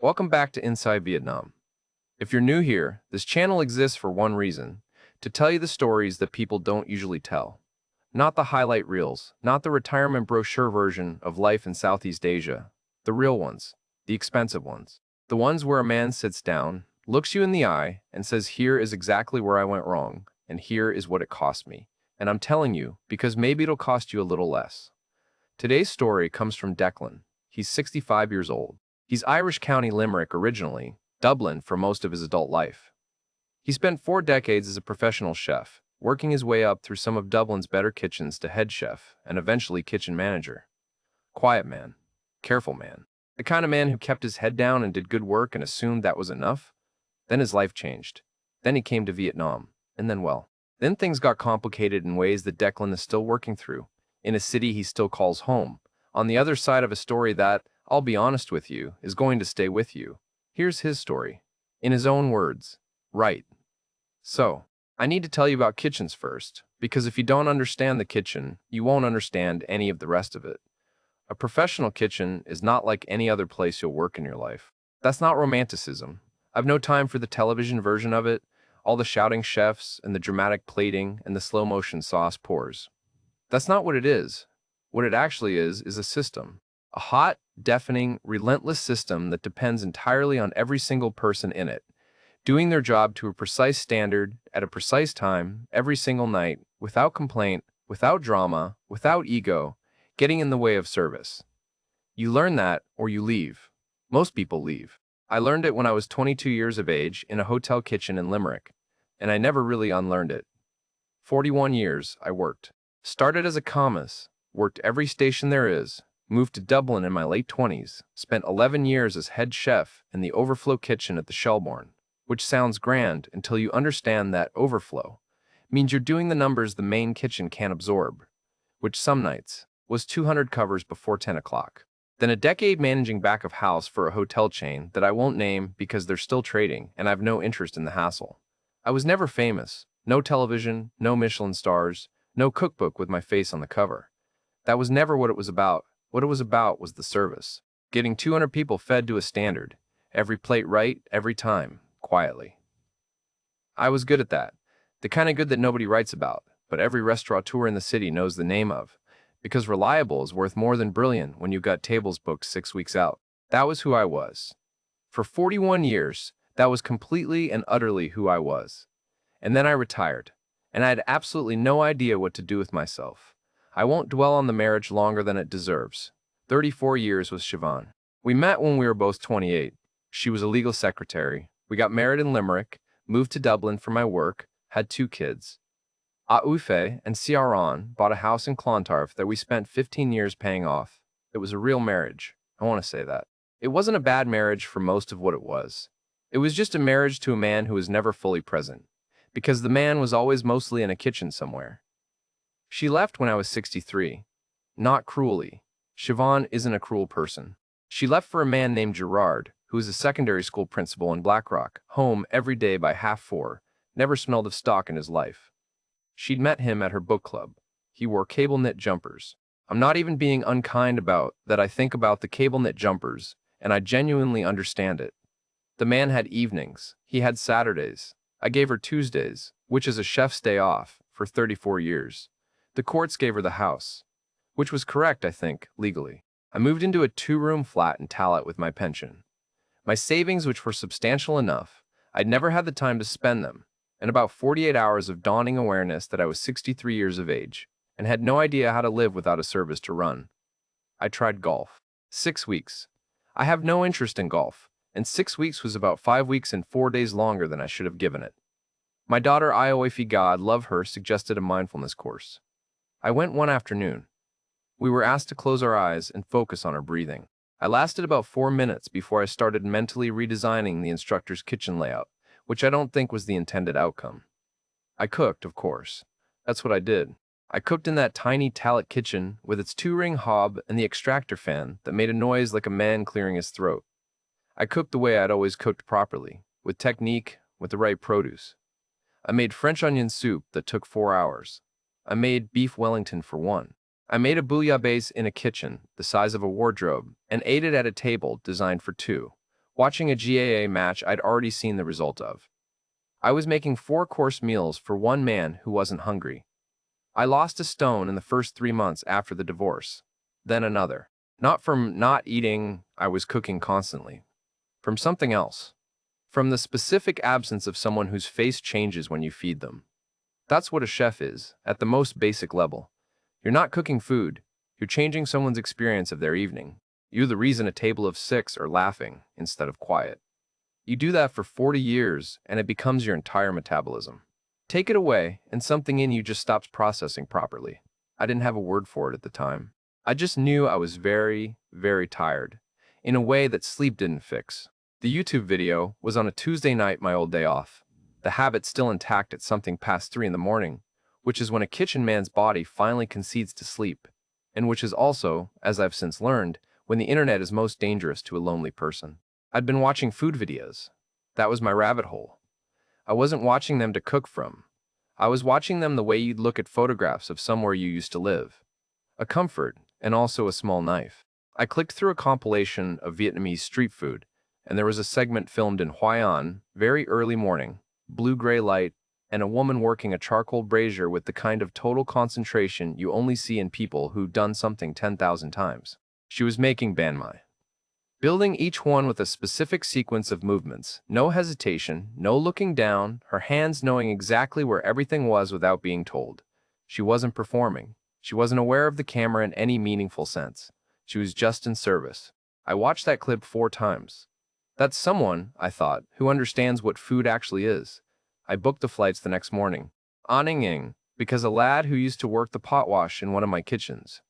Welcome back to Inside Vietnam. If you're new here, this channel exists for one reason, to tell you the stories that people don't usually tell. Not the highlight reels, not the retirement brochure version of life in Southeast Asia. The real ones, the expensive ones. The ones where a man sits down, looks you in the eye, and says, here is exactly where I went wrong, and here is what it cost me. And I'm telling you, because maybe it'll cost you a little less. Today's story comes from Declan. He's 65 years old. He's Irish County Limerick originally, Dublin for most of his adult life. He spent 4 decades as a professional chef, working his way up through some of Dublin's better kitchens to head chef and eventually kitchen manager. Quiet man. Careful man. The kind of man who kept his head down and did good work and assumed that was enough. Then his life changed. Then he came to Vietnam. And then things got complicated in ways that Declan is still working through, in a city he still calls home, on the other side of a story that, I'll be honest with you, is going to stay with you. Here's his story. In his own words. Right. So, I need to tell you about kitchens first, because if you don't understand the kitchen, you won't understand any of the rest of it. A professional kitchen is not like any other place you'll work in your life. That's not romanticism. I've no time for the television version of it, all the shouting chefs and the dramatic plating and the slow-motion sauce pours. That's not what it is. What it actually is a system. A hot, deafening, relentless system that depends entirely on every single person in it, doing their job to a precise standard, at a precise time, every single night, without complaint, without drama, without ego, getting in the way of service. You learn that, or you leave. Most people leave. I learned it when I was 22 years of age in a hotel kitchen in Limerick, and I never really unlearned it. 41 years I worked. Started as a commis, worked every station there is, moved to Dublin in my late 20s, spent 11 years as head chef in the overflow kitchen at the Shelbourne, which sounds grand until you understand that overflow means you're doing the numbers the main kitchen can't absorb, which some nights was 200 covers before 10 o'clock. Then a decade managing back of house for a hotel chain that I won't name because they're still trading and I've no interest in the hassle. I was never famous, no television, no Michelin stars, no cookbook with my face on the cover. That was never what it was about. What it was about was the service. Getting 200 people fed to a standard. Every plate right, every time, quietly. I was good at that. The kind of good that nobody writes about, but every restaurateur in the city knows the name of. Because reliable is worth more than brilliant when you've got tables booked 6 weeks out. That was who I was. For 41 years, that was completely and utterly who I was. And then I retired, and I had absolutely no idea what to do with myself. I won't dwell on the marriage longer than it deserves. 34 years with Siobhan. We met when we were both 28. She was a legal secretary. We got married in Limerick, moved to Dublin for my work, had 2 kids. Uffe and Ciaran bought a house in Clontarf that we spent 15 years paying off. It was a real marriage. I want to say that. It wasn't a bad marriage for most of what it was. It was just a marriage to a man who was never fully present, because the man was always mostly in a kitchen somewhere. She left when I was 63. Not cruelly. Siobhan isn't a cruel person. She left for a man named Gerard, who was a secondary school principal in Blackrock, home every day by 4:30, never smelled of stock in his life. She'd met him at her book club. He wore cable knit jumpers. I'm not even being unkind about that. I think about the cable knit jumpers, and I genuinely understand it. The man had evenings. He had Saturdays. I gave her Tuesdays, which is a chef's day off, for 34 years. The courts gave her the house, which was correct, I think, legally. I moved into a 2-room flat in Tallaght with my pension. My savings, which were substantial enough, I'd never had the time to spend them, and about 48 hours of dawning awareness that I was 63 years of age, and had no idea how to live without a service to run. I tried golf. 6 weeks. I have no interest in golf, and 6 weeks was about 5 weeks and 4 days longer than I should have given it. My daughter Ioifi, God love her, suggested a mindfulness course. I went one afternoon. We were asked to close our eyes and focus on our breathing. I lasted about 4 minutes before I started mentally redesigning the instructor's kitchen layout, which I don't think was the intended outcome. I cooked, of course. That's what I did. I cooked in that tiny Tallaght kitchen with its 2-ring hob and the extractor fan that made a noise like a man clearing his throat. I cooked the way I'd always cooked properly, with technique, with the right produce. I made French onion soup that took 4 hours. I made beef Wellington for 1. I made a bouillabaisse in a kitchen the size of a wardrobe and ate it at a table designed for 2, watching a GAA match I'd already seen the result of. I was making 4-course meals for one man who wasn't hungry. I lost a stone in the first 3 months after the divorce, then another. Not from not eating, I was cooking constantly. From something else. From the specific absence of someone whose face changes when you feed them. That's what a chef is, at the most basic level. You're not cooking food, you're changing someone's experience of their evening. You're the reason a table of 6 are laughing instead of quiet. You do that for 40 years, and it becomes your entire metabolism. Take it away, and something in you just stops processing properly. I didn't have a word for it at the time. I just knew I was very, very tired, in a way that sleep didn't fix. The YouTube video was on a Tuesday night, my old day off. The habit still intact at something past 3 in the morning, which is when a kitchen man's body finally concedes to sleep, and which is also, as I've since learned, when the internet is most dangerous to a lonely person. I'd been watching food videos. That was my rabbit hole. I wasn't watching them to cook from. I was watching them the way you'd look at photographs of somewhere you used to live. A comfort, and also a small knife. I clicked through a compilation of Vietnamese street food, and there was a segment filmed in Hoi An, very early morning, blue-gray light, and a woman working a charcoal brazier with the kind of total concentration you only see in people who've done something 10,000 times. She was making banh mi. Building each one with a specific sequence of movements, no hesitation, no looking down, her hands knowing exactly where everything was without being told. She wasn't performing. She wasn't aware of the camera in any meaningful sense. She was just in service. I watched that clip 4 times. That's someone, I thought, who understands what food actually is. I booked the flights the next morning. An because a lad who used to work the pot wash in one of my kitchens,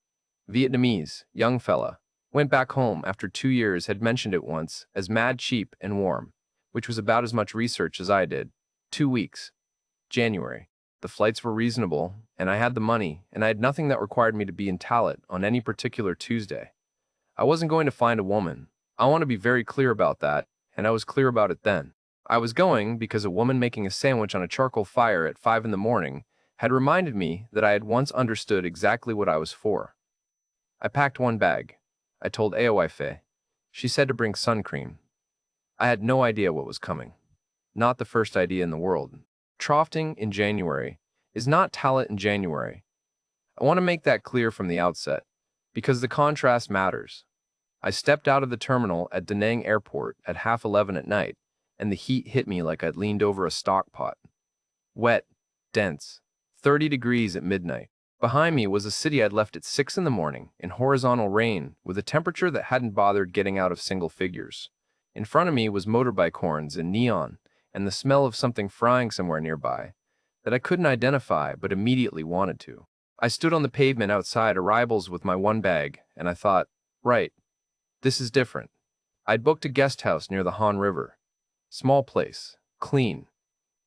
Vietnamese, young fella, went back home after 2 years, had mentioned it once as mad cheap and warm, which was about as much research as I did. 2 weeks. January. The flights were reasonable, and I had the money, and I had nothing that required me to be in Talat on any particular Tuesday. I wasn't going to find a woman. I want to be very clear about that, and I was clear about it then. I was going because a woman making a sandwich on a charcoal fire at 5 in the morning had reminded me that I had once understood exactly what I was for. I packed 1 bag. I told Aoife. She said to bring sun cream. I had no idea what was coming. Not the first idea in the world. Troughting in January is not Talat in January. I want to make that clear from the outset, because the contrast matters. I stepped out of the terminal at Da Nang Airport at 11:30 at night, and the heat hit me like I'd leaned over a stock pot. Wet, dense, 30 degrees at midnight. Behind me was a city I'd left at 6 in the morning, in horizontal rain, with a temperature that hadn't bothered getting out of single figures. In front of me was motorbike horns and neon, and the smell of something frying somewhere nearby, that I couldn't identify but immediately wanted to. I stood on the pavement outside Arrivals with my 1 bag, and I thought, right, this is different. I'd booked a guest house near the Han River. Small place, clean,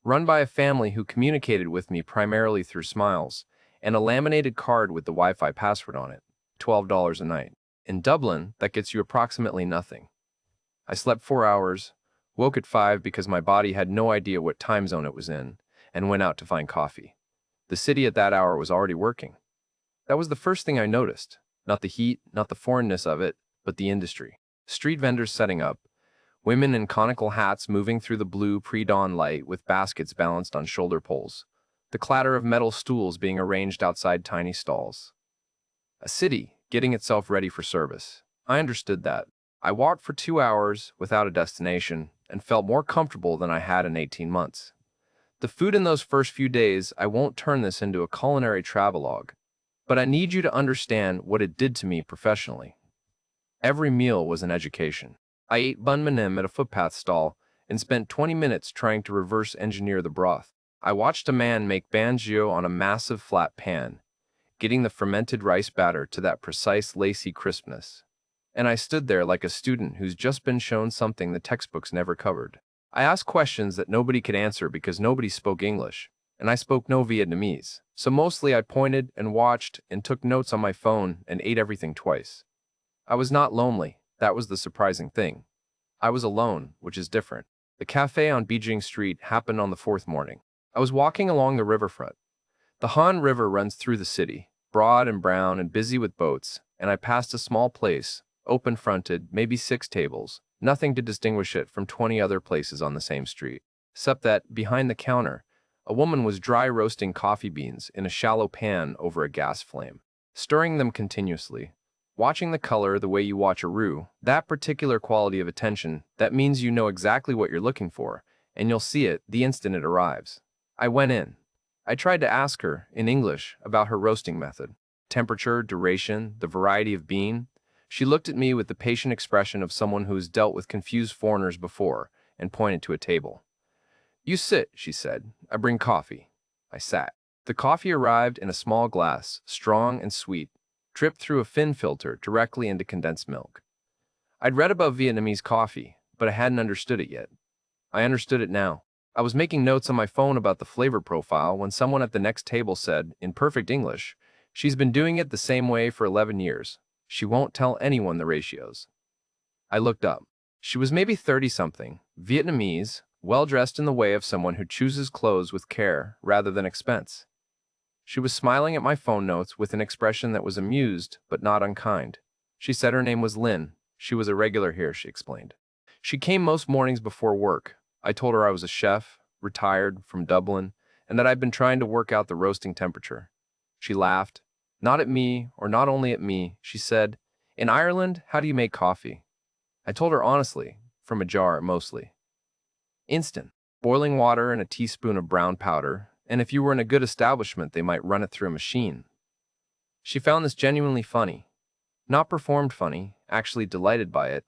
run by a family who communicated with me primarily through smiles, and a laminated card with the Wi-Fi password on it, $12 a night. In Dublin, that gets you approximately nothing. I slept 4 hours, woke at 5 because my body had no idea what time zone it was in, and went out to find coffee. The city at that hour was already working. That was the first thing I noticed. Not the heat, not the foreignness of it, but the industry. Street vendors setting up, women in conical hats moving through the blue pre-dawn light with baskets balanced on shoulder poles. The clatter of metal stools being arranged outside tiny stalls. A city getting itself ready for service. I understood that. I walked for 2 hours without a destination and felt more comfortable than I had in 18 months. The food in those first few days, I won't turn this into a culinary travelogue, but I need you to understand what it did to me professionally. Every meal was an education. I ate bun manim at a footpath stall and spent 20 minutes trying to reverse engineer the broth. I watched a man make banjio on a massive flat pan, getting the fermented rice batter to that precise lacy crispness. And I stood there like a student who's just been shown something the textbooks never covered. I asked questions that nobody could answer because nobody spoke English, and I spoke no Vietnamese. So mostly I pointed and watched and took notes on my phone and ate everything twice. I was not lonely. That was the surprising thing. I was alone, which is different. The cafe on Beijing Street happened on the 4th morning. I was walking along the riverfront. The Han River runs through the city, broad and brown and busy with boats, and I passed a small place, open-fronted, maybe 6 tables, Nothing to distinguish it from 20 other places on the same street, except that, behind the counter, a woman was dry roasting coffee beans in a shallow pan over a gas flame, stirring them continuously. Watching the color the way you watch a roux, that particular quality of attention, that means you know exactly what you're looking for, and you'll see it the instant it arrives. I went in. I tried to ask her, in English, about her roasting method. Temperature, duration, the variety of bean. She looked at me with the patient expression of someone who has dealt with confused foreigners before, and pointed to a table. "You sit," she said. "I bring coffee." I sat. The coffee arrived in a small glass, strong and sweet, dripped through a fin filter directly into condensed milk. I'd read about Vietnamese coffee, but I hadn't understood it yet. I understood it now. I was making notes on my phone about the flavor profile when someone at the next table said, in perfect English, "She's been doing it the same way for 11 years. She won't tell anyone the ratios." I looked up. She was maybe 30-something, Vietnamese, well-dressed in the way of someone who chooses clothes with care rather than expense. She was smiling at my phone notes with an expression that was amused but not unkind. She said her name was Lynn. She was a regular here, she explained. She came most mornings before work. I told her I was a chef, retired, from Dublin, and that I'd been trying to work out the roasting temperature. She laughed. Not at me, or not only at me, she said, "In Ireland, how do you make coffee?" I told her honestly, from a jar mostly. Instant. Boiling water and a teaspoon of brown powder, and if you were in a good establishment, they might run it through a machine. She found this genuinely funny. Not performed funny, actually delighted by it.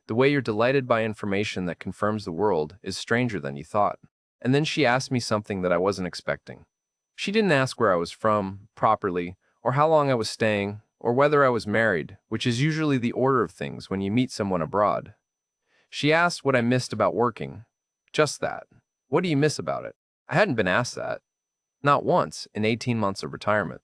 The way you're delighted by information that confirms the world is stranger than you thought. And then she asked me something that I wasn't expecting. She didn't ask where I was from, properly, or how long I was staying, or whether I was married, which is usually the order of things when you meet someone abroad. She asked what I missed about working. Just that. What do you miss about it? I hadn't been asked that. Not once in 18 months of retirement.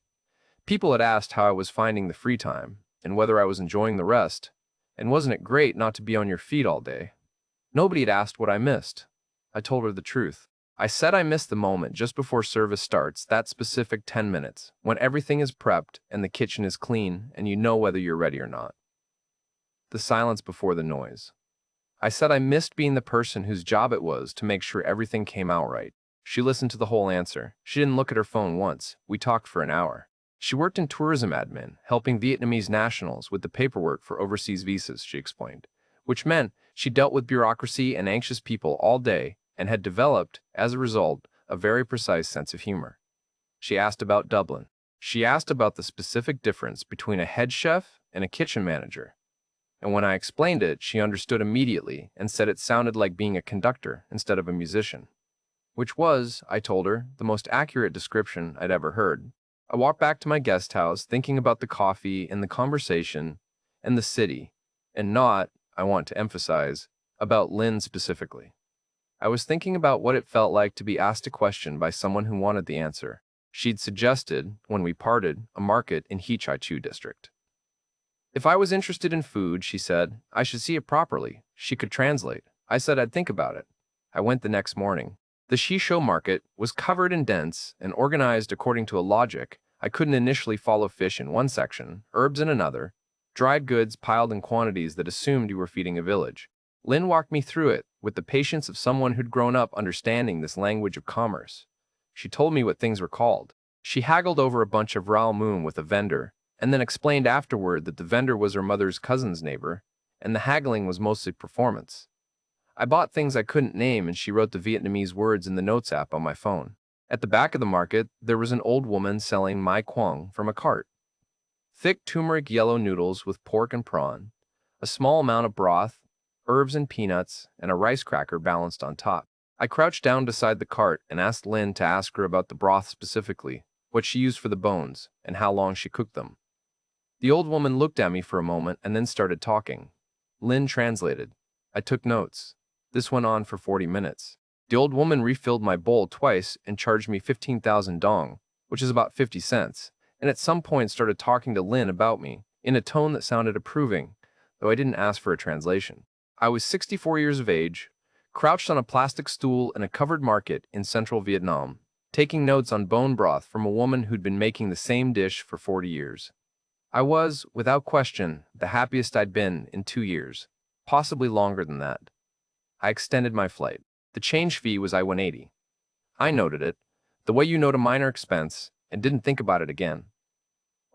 People had asked how I was finding the free time, and whether I was enjoying the rest, and wasn't it great not to be on your feet all day? Nobody had asked what I missed. I told her the truth. I said I missed the moment just before service starts, that specific 10 minutes, when everything is prepped and the kitchen is clean and you know whether you're ready or not. The silence before the noise. I said I missed being the person whose job it was to make sure everything came out right. She listened to the whole answer. She didn't look at her phone once. We talked for an hour. She worked in tourism admin, helping Vietnamese nationals with the paperwork for overseas visas, she explained, which meant she dealt with bureaucracy and anxious people all day and had developed, as a result, a very precise sense of humor. She asked about Dublin. She asked about the specific difference between a head chef and a kitchen manager. And when I explained it, she understood immediately and said it sounded like being a conductor instead of a musician. Which was, I told her, the most accurate description I'd ever heard. I walked back to my guest house thinking about the coffee and the conversation and the city, and not, I want to emphasize, about Lynn specifically. I was thinking about what it felt like to be asked a question by someone who wanted the answer. She'd suggested, when we parted, a market in Hee Chai Chu district. If I was interested in food, she said, I should see it properly. She could translate. I said I'd think about it. I went the next morning. The Shisho market was covered in dents and organized according to a logic. I couldn't initially follow fish in one section, herbs in another, dried goods piled in quantities that assumed you were feeding a village. Lynn walked me through it with the patience of someone who'd grown up understanding this language of commerce. She told me what things were called. She haggled over a bunch of raw moon with a vendor, and then explained afterward that the vendor was her mother's cousin's neighbor, and the haggling was mostly performance. I bought things I couldn't name, and she wrote the Vietnamese words in the notes app on my phone. At the back of the market, there was an old woman selling mai quang from a cart. Thick turmeric yellow noodles with pork and prawn, a small amount of broth, herbs and peanuts, and a rice cracker balanced on top. I crouched down beside the cart and asked Lynn to ask her about the broth specifically, what she used for the bones, and how long she cooked them. The old woman looked at me for a moment and then started talking. Lynn translated. I took notes. This went on for 40 minutes. The old woman refilled my bowl twice and charged me 15,000 dong, which is about 50 cents, and at some point started talking to Lynn about me, in a tone that sounded approving, though I didn't ask for a translation. I was 64 years of age, crouched on a plastic stool in a covered market in central Vietnam, taking notes on bone broth from a woman who'd been making the same dish for 40 years. I was, without question, the happiest I'd been in 2 years. Possibly longer than that. I extended my flight. The change fee was I-180. I noted it, the way you note a minor expense, and didn't think about it again.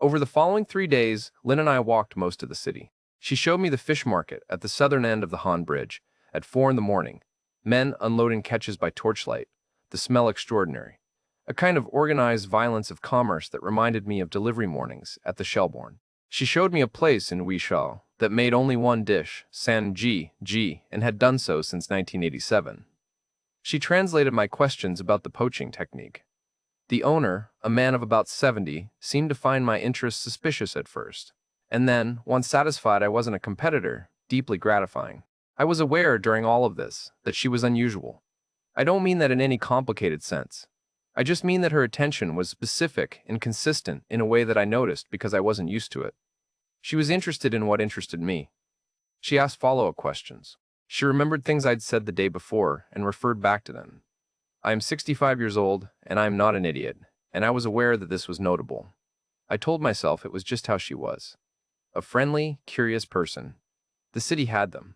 Over the following 3 days, Lynn and I walked most of the city. She showed me the fish market at the southern end of the Han Bridge at 4 in the morning, men unloading catches by torchlight, the smell extraordinary. A kind of organized violence of commerce that reminded me of delivery mornings at the Shelbourne. She showed me a place in Wishaw that made only one dish, san ji, and had done so since 1987. She translated my questions about the poaching technique. The owner, a man of about 70, seemed to find my interest suspicious at first. And then, once satisfied I wasn't a competitor, deeply gratifying. I was aware during all of this that she was unusual. I don't mean that in any complicated sense. I just mean that her attention was specific and consistent in a way that I noticed because I wasn't used to it. She was interested in what interested me. She asked follow-up questions. She remembered things I'd said the day before and referred back to them. I am 65 years old, and I am not an idiot, and I was aware that this was notable. I told myself it was just how she was. A friendly, curious person. The city had them.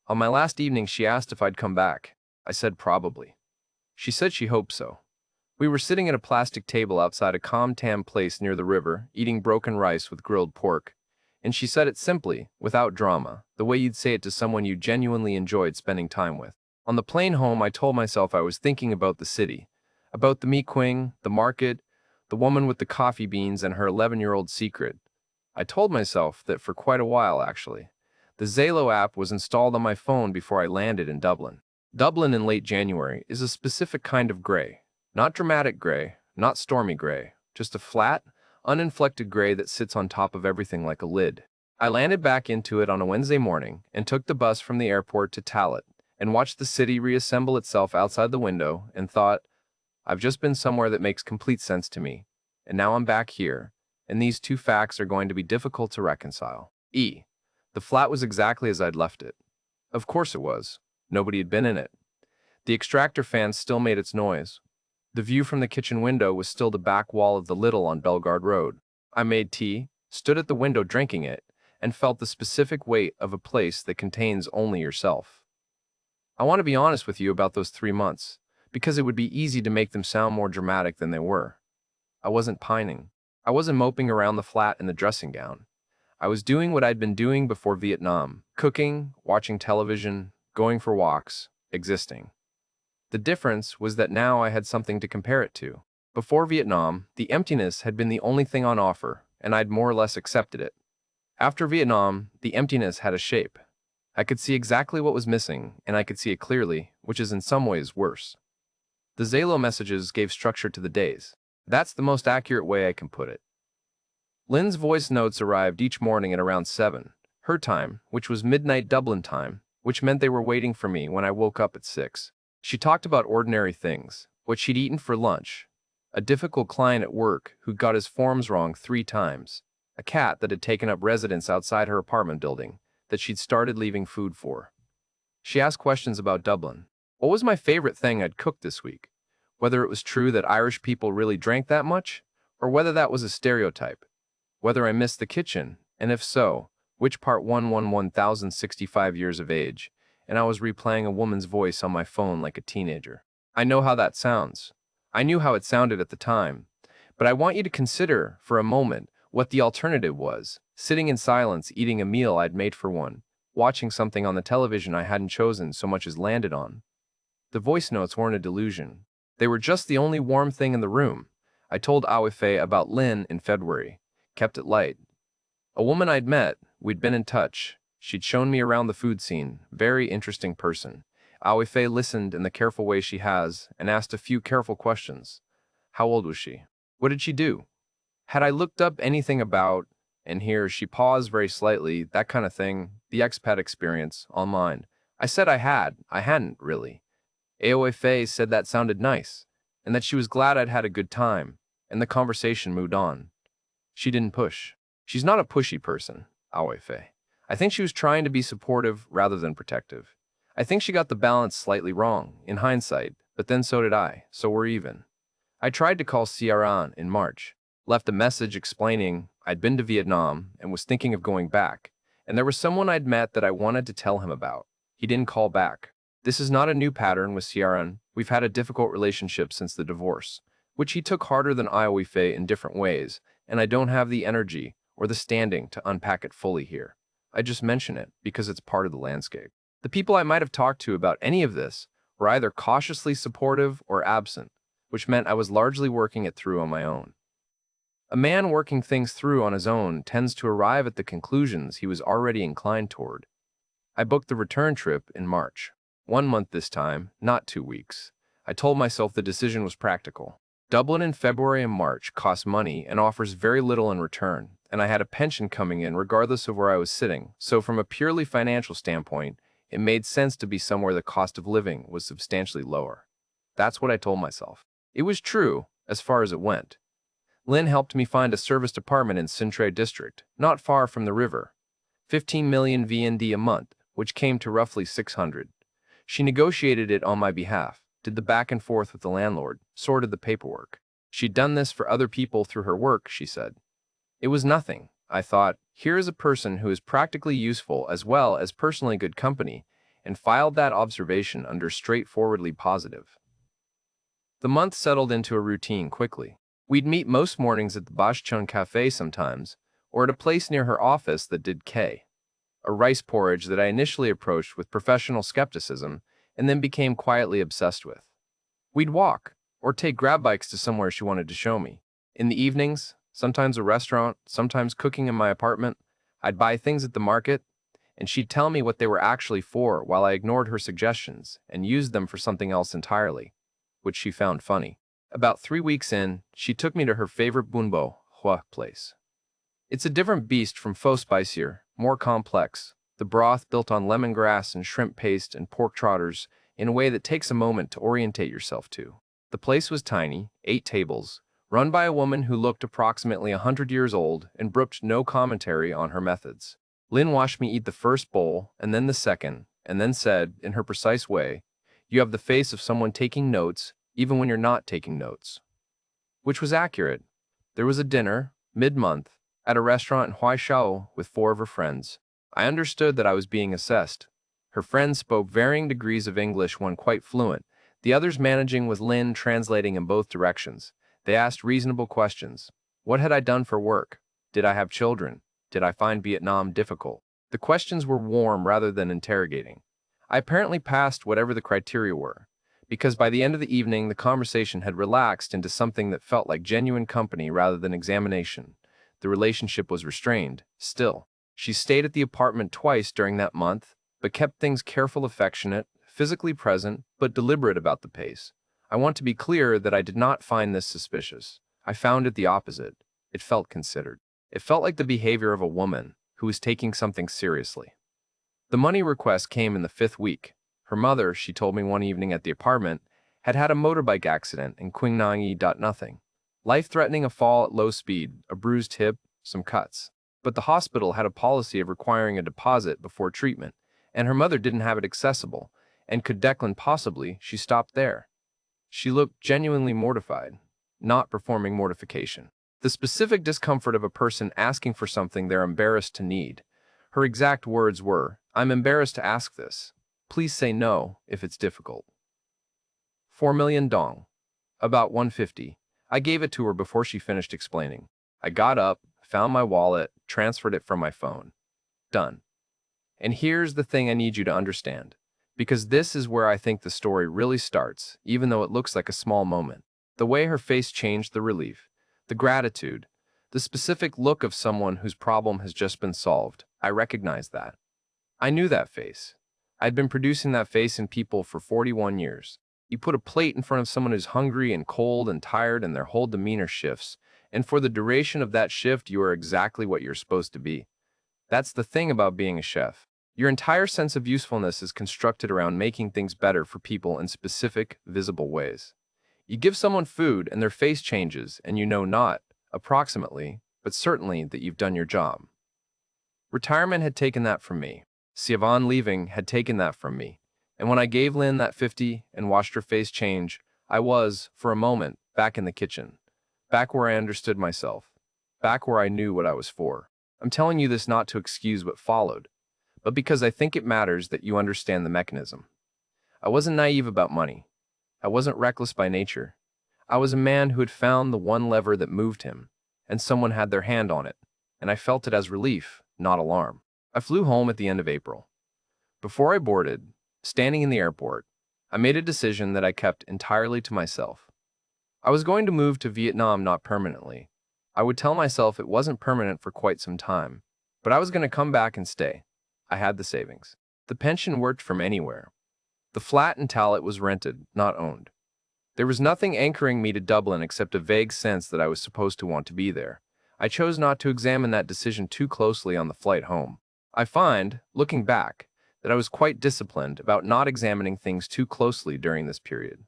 On my last evening, she asked if I'd come back. I said probably. She said she hoped so. We were sitting at a plastic table outside a calm tam place near the river, eating broken rice with grilled pork, and she said it simply, without drama, the way you'd say it to someone you genuinely enjoyed spending time with. On the plane home, I told myself I was thinking about the city, about the meekwing, the market, the woman with the coffee beans, and her 11-year-old secret. I told myself that for quite a while, actually. The Zalo app was installed on my phone before I landed in Dublin. Dublin in late January is a specific kind of gray. Not dramatic gray, not stormy gray, just a flat, uninflected gray that sits on top of everything like a lid. I landed back into it on a Wednesday morning and took the bus from the airport to Tallaght and watched the city reassemble itself outside the window and thought, I've just been somewhere that makes complete sense to me, and now I'm back here, and these two facts are going to be difficult to reconcile. The flat was exactly as I'd left it. Of course it was. Nobody had been in it. The extractor fan still made its noise. The view from the kitchen window was still the back wall of the Lidl on Bellegarde Road. I made tea, stood at the window drinking it, and felt the specific weight of a place that contains only yourself. I want to be honest with you about those 3 months, because it would be easy to make them sound more dramatic than they were. I wasn't pining. I wasn't moping around the flat in the dressing gown. I was doing what I'd been doing before Vietnam, cooking, watching television, going for walks, existing. The difference was that now I had something to compare it to. Before Vietnam, the emptiness had been the only thing on offer, and I'd more or less accepted it. After Vietnam, the emptiness had a shape. I could see exactly what was missing, and I could see it clearly, which is in some ways worse. The Zalo messages gave structure to the days. That's the most accurate way I can put it. Lynn's voice notes arrived each morning at around 7, her time, which was midnight Dublin time, which meant they were waiting for me when I woke up at 6. She talked about ordinary things, what she'd eaten for lunch, a difficult client at work who got his forms wrong 3 times, a cat that had taken up residence outside her apartment building that she'd started leaving food for. She asked questions about Dublin. What was my favorite thing I'd cooked this week? Whether it was true that Irish people really drank that much, or whether that was a stereotype. Whether I missed the kitchen, and if so, which part 1065 years of age, and I was replaying a woman's voice on my phone like a teenager. I know how that sounds. I knew how it sounded at the time, but I want you to consider, for a moment, what the alternative was, sitting in silence eating a meal I'd made for one, watching something on the television I hadn't chosen so much as landed on. The voice notes weren't a delusion. They were just the only warm thing in the room. I told Awife about Lynn in February, kept it light. A woman I'd met, we'd been in touch. She'd shown me around the food scene, very interesting person. Awife listened in the careful way she has and asked a few careful questions. How old was she? What did she do? Had I looked up anything about, and here she paused very slightly, that kind of thing, the expat experience, online? I said I hadn't, really. Awife said that sounded nice, and that she was glad I'd had a good time, and the conversation moved on. She didn't push. She's not a pushy person, Awife. I think she was trying to be supportive rather than protective. I think she got the balance slightly wrong, in hindsight, but then so did I, so we're even. I tried to call Ciaran in March, left a message explaining I'd been to Vietnam and was thinking of going back, And there was someone I'd met that I wanted to tell him about. He didn't call back. This is not a new pattern with Ciaran. We've had a difficult relationship since the divorce, which he took harder than I we Faye in different ways, and I don't have the energy or the standing to unpack it fully here. I just mention it because it's part of the landscape. The people I might have talked to about any of this were either cautiously supportive or absent, which meant I was largely working it through on my own. A man working things through on his own tends to arrive at the conclusions he was already inclined toward. I booked the return trip in March. 1 month this time, not 2 weeks. I told myself the decision was practical. Dublin in February and March costs money and offers very little in return, and I had a pension coming in regardless of where I was sitting, so from a purely financial standpoint, it made sense to be somewhere the cost of living was substantially lower. That's what I told myself. It was true, as far as it went. Lynn helped me find a serviced apartment in Sintre district, not far from the river. 15 million VND a month, which came to roughly 600. She negotiated it on my behalf, did the back and forth with the landlord, sorted the paperwork. She'd done this for other people through her work, she said. It was nothing. I thought, here is a person who is practically useful as well as personally good company, and filed that observation under straightforwardly positive. The month settled into a routine quickly. We'd meet most mornings at the Bustling Cafe sometimes, or at a place near her office that did a rice porridge that I initially approached with professional skepticism and then became quietly obsessed with. We'd walk, or take grab bikes to somewhere she wanted to show me. In the evenings, sometimes a restaurant, sometimes cooking in my apartment, I'd buy things at the market, and she'd tell me what they were actually for while I ignored her suggestions and used them for something else entirely, which she found funny. About 3 weeks in, she took me to her favorite bunbo, hua place. It's a different beast from faux spicier, more complex, the broth built on lemongrass and shrimp paste and pork trotters in a way that takes a moment to orientate yourself to. The place was tiny, 8 tables, run by a woman who looked approximately 100 years old and brooked no commentary on her methods. Lynn watched me eat the first bowl and then the second, and then said, in her precise way, "You have the face of someone taking notes, even when you're not taking notes." Which was accurate. There was a dinner, mid-month, at a restaurant in Huaishao with 4 of her friends. I understood that I was being assessed. Her friends spoke varying degrees of English, one quite fluent, the others managing with Lynn translating in both directions. They asked reasonable questions. What had I done for work? Did I have children? Did I find Vietnam difficult? The questions were warm rather than interrogating. I apparently passed whatever the criteria were, because by the end of the evening the conversation had relaxed into something that felt like genuine company rather than examination. The relationship was restrained, still. She stayed at the apartment twice during that month, but kept things careful, affectionate, physically present, but deliberate about the pace. I want to be clear that I did not find this suspicious. I found it the opposite. It felt considered. It felt like the behavior of a woman who was taking something seriously. The money request came in the 5th week. Her mother, she told me one evening at the apartment, had had a motorbike accident in Quing Nang nothing. Life-threatening, a fall at low speed, a bruised hip, some cuts. But the hospital had a policy of requiring a deposit before treatment, and her mother didn't have it accessible, and could Declan possibly, she stopped there. She looked genuinely mortified, not performing mortification. The specific discomfort of a person asking for something they're embarrassed to need. Her exact words were, "I'm embarrassed to ask this. Please say no if it's difficult." 4 million dong. About 150. I gave it to her before she finished explaining. I got up, found my wallet, transferred it from my phone. Done. And here's the thing I need you to understand, because this is where I think the story really starts, even though it looks like a small moment. The way her face changed, the relief, the gratitude, the specific look of someone whose problem has just been solved. I recognized that. I knew that face. I'd been producing that face in people for 41 years. You put a plate in front of someone who's hungry and cold and tired, and their whole demeanor shifts, and for the duration of that shift, you are exactly what you're supposed to be. That's the thing about being a chef. Your entire sense of usefulness is constructed around making things better for people in specific, visible ways. You give someone food and their face changes, and you know not, approximately, but certainly that you've done your job. Retirement had taken that from me. Siobhan leaving had taken that from me. And when I gave Lynn that 50 and watched her face change, I was, for a moment, back in the kitchen. Back where I understood myself. Back where I knew what I was for. I'm telling you this not to excuse what followed, but because I think it matters that you understand the mechanism. I wasn't naive about money. I wasn't reckless by nature. I was a man who had found the one lever that moved him, and someone had their hand on it, and I felt it as relief, not alarm. I flew home at the end of April. Before I boarded, standing in the airport, I made a decision that I kept entirely to myself. I was going to move to Vietnam not permanently. I would tell myself it wasn't permanent for quite some time, but I was going to come back and stay. I had the savings. The pension worked from anywhere. The flat in Tallaght was rented, not owned. There was nothing anchoring me to Dublin except a vague sense that I was supposed to want to be there. I chose not to examine that decision too closely on the flight home. I find, looking back, that I was quite disciplined about not examining things too closely during this period.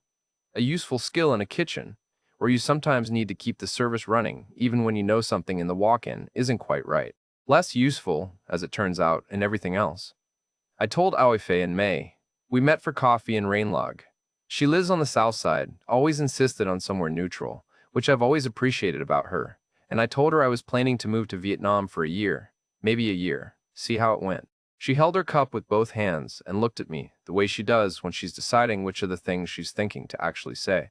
A useful skill in a kitchen, where you sometimes need to keep the service running even when you know something in the walk-in isn't quite right. Less useful, as it turns out, in everything else. I told Aoife in May. We met for coffee in Rainlog. She lives on the south side, always insisted on somewhere neutral, which I've always appreciated about her, and I told her I was planning to move to Vietnam for a year, maybe a year, see how it went. She held her cup with both hands and looked at me, the way she does when she's deciding which of the things she's thinking to actually say.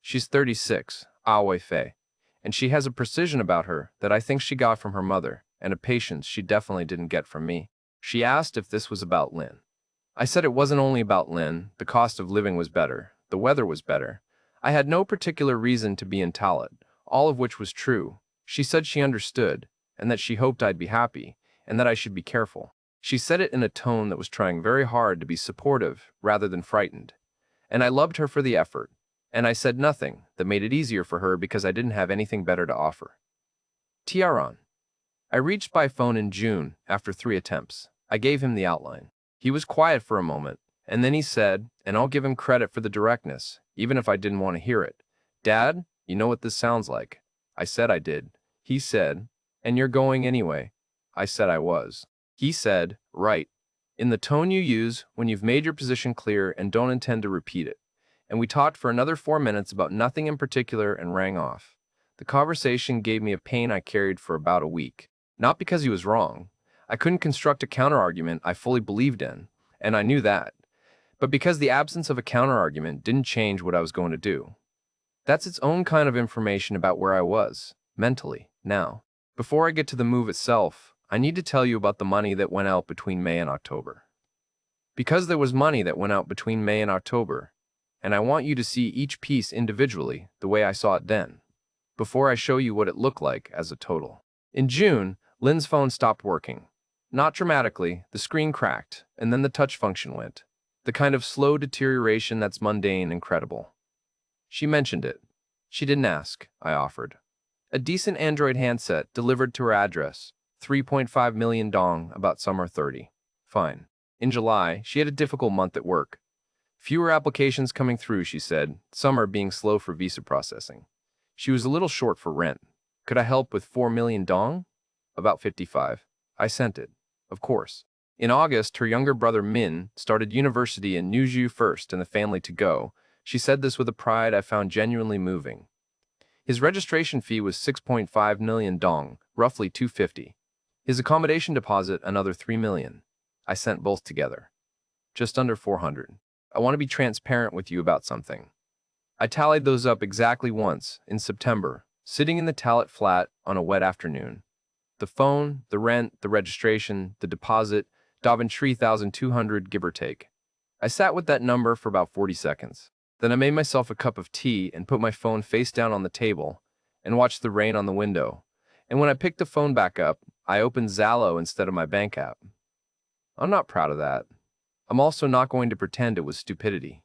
She's 36, Aoife, and she has a precision about her that I think she got from her mother, and a patience she definitely didn't get from me. She asked if this was about Lynn. I said it wasn't only about Lynn. The cost of living was better. The weather was better. I had no particular reason to be in Tallaght, all of which was true. She said she understood, and that she hoped I'd be happy, and that I should be careful. She said it in a tone that was trying very hard to be supportive rather than frightened. And I loved her for the effort, and I said nothing that made it easier for her because I didn't have anything better to offer. Tiaron. I reached by phone in June after 3 attempts. I gave him the outline. He was quiet for a moment, and then he said, and I'll give him credit for the directness, even if I didn't want to hear it, "Dad, you know what this sounds like." I said I did. He said, "And you're going anyway." I said I was. He said, "Right, in the tone you use when you've made your position clear and don't intend to repeat it." And we talked for another 4 minutes about nothing in particular and rang off. The conversation gave me a pain I carried for about a week. Not because he was wrong. I couldn't construct a counterargument I fully believed in, and I knew that. But because the absence of a counterargument didn't change what I was going to do. That's its own kind of information about where I was, mentally, now. Before I get to the move itself, I need to tell you about the money that went out between May and October. Because there was money that went out between May and October, and I want you to see each piece individually the way I saw it then, before I show you what it looked like as a total. In June, Lynn's phone stopped working. Not dramatically, the screen cracked, and then the touch function went. The kind of slow deterioration that's mundane and credible. She mentioned it. She didn't ask, I offered. A decent Android handset delivered to her address, 3.5 million dong, about summer 30. Fine. In July, she had a difficult month at work. Fewer applications coming through, she said, summer being slow for visa processing. She was a little short for rent. Could I help with 4 million dong? About 55. I sent it. Of course. In August, her younger brother Min started university in Nuju first and the family to go. She said this with a pride I found genuinely moving. His registration fee was 6.5 million dong, roughly 250. His accommodation deposit, another 3 million. I sent both together. Just under 400. I want to be transparent with you about something. I tallied those up exactly once, in September, sitting in the Tallaght flat on a wet afternoon. The phone, the rent, the registration, the deposit, Davin 3,200 give or take. I sat with that number for about 40 seconds. Then I made myself a cup of tea and put my phone face down on the table and watched the rain on the window. And when I picked the phone back up, I opened Zallo instead of my bank app. I'm not proud of that. I'm also not going to pretend it was stupidity.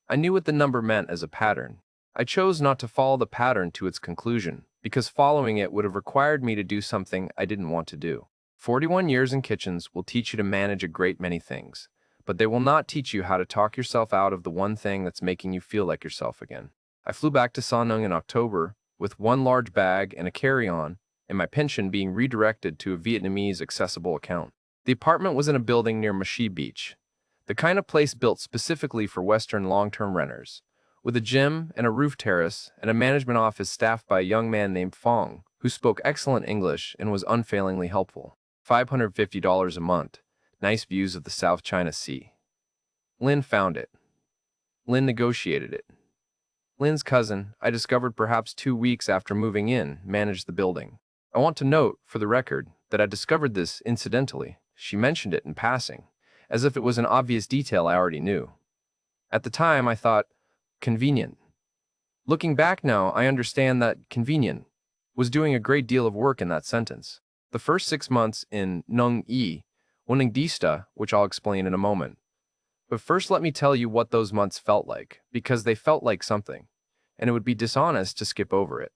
I knew what the number meant as a pattern. I chose not to follow the pattern to its conclusion, because following it would have required me to do something I didn't want to do. 41 years in kitchens will teach you to manage a great many things, but they will not teach you how to talk yourself out of the one thing that's making you feel like yourself again. I flew back to Sa Nung in October with one large bag and a carry-on, and my pension being redirected to a Vietnamese accessible account. The apartment was in a building near Machi Beach, the kind of place built specifically for Western long-term renters, with a gym and a roof terrace and a management office staffed by a young man named Fong, who spoke excellent English and was unfailingly helpful. $550 a month. Nice views of the South China Sea. Lynn found it. Lynn negotiated it. Lynn's cousin, I discovered perhaps 2 weeks after moving in, managed the building. I want to note, for the record, that I discovered this incidentally. She mentioned it in passing, as if it was an obvious detail I already knew. At the time, I thought, convenient. Looking back now, I understand that convenient was doing a great deal of work in that sentence. The first 6 months in Nung Yi, Winning Dista, which I'll explain in a moment. But first let me tell you what those months felt like, because they felt like something, and it would be dishonest to skip over it.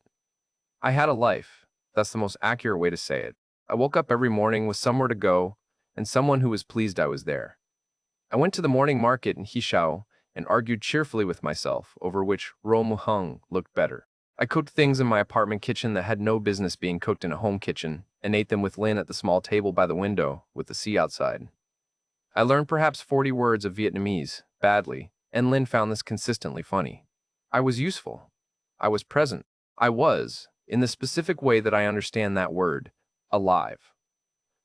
I had a life. That's the most accurate way to say it. I woke up every morning with somewhere to go, and someone who was pleased I was there. I went to the morning market in Hishao and argued cheerfully with myself over which ro mu hung looked better. I cooked things in my apartment kitchen that had no business being cooked in a home kitchen, and ate them with Lynn at the small table by the window with the sea outside. I learned perhaps 40 words of Vietnamese, badly, and Lynn found this consistently funny. I was useful. I was present. I was, in the specific way that I understand that word, alive.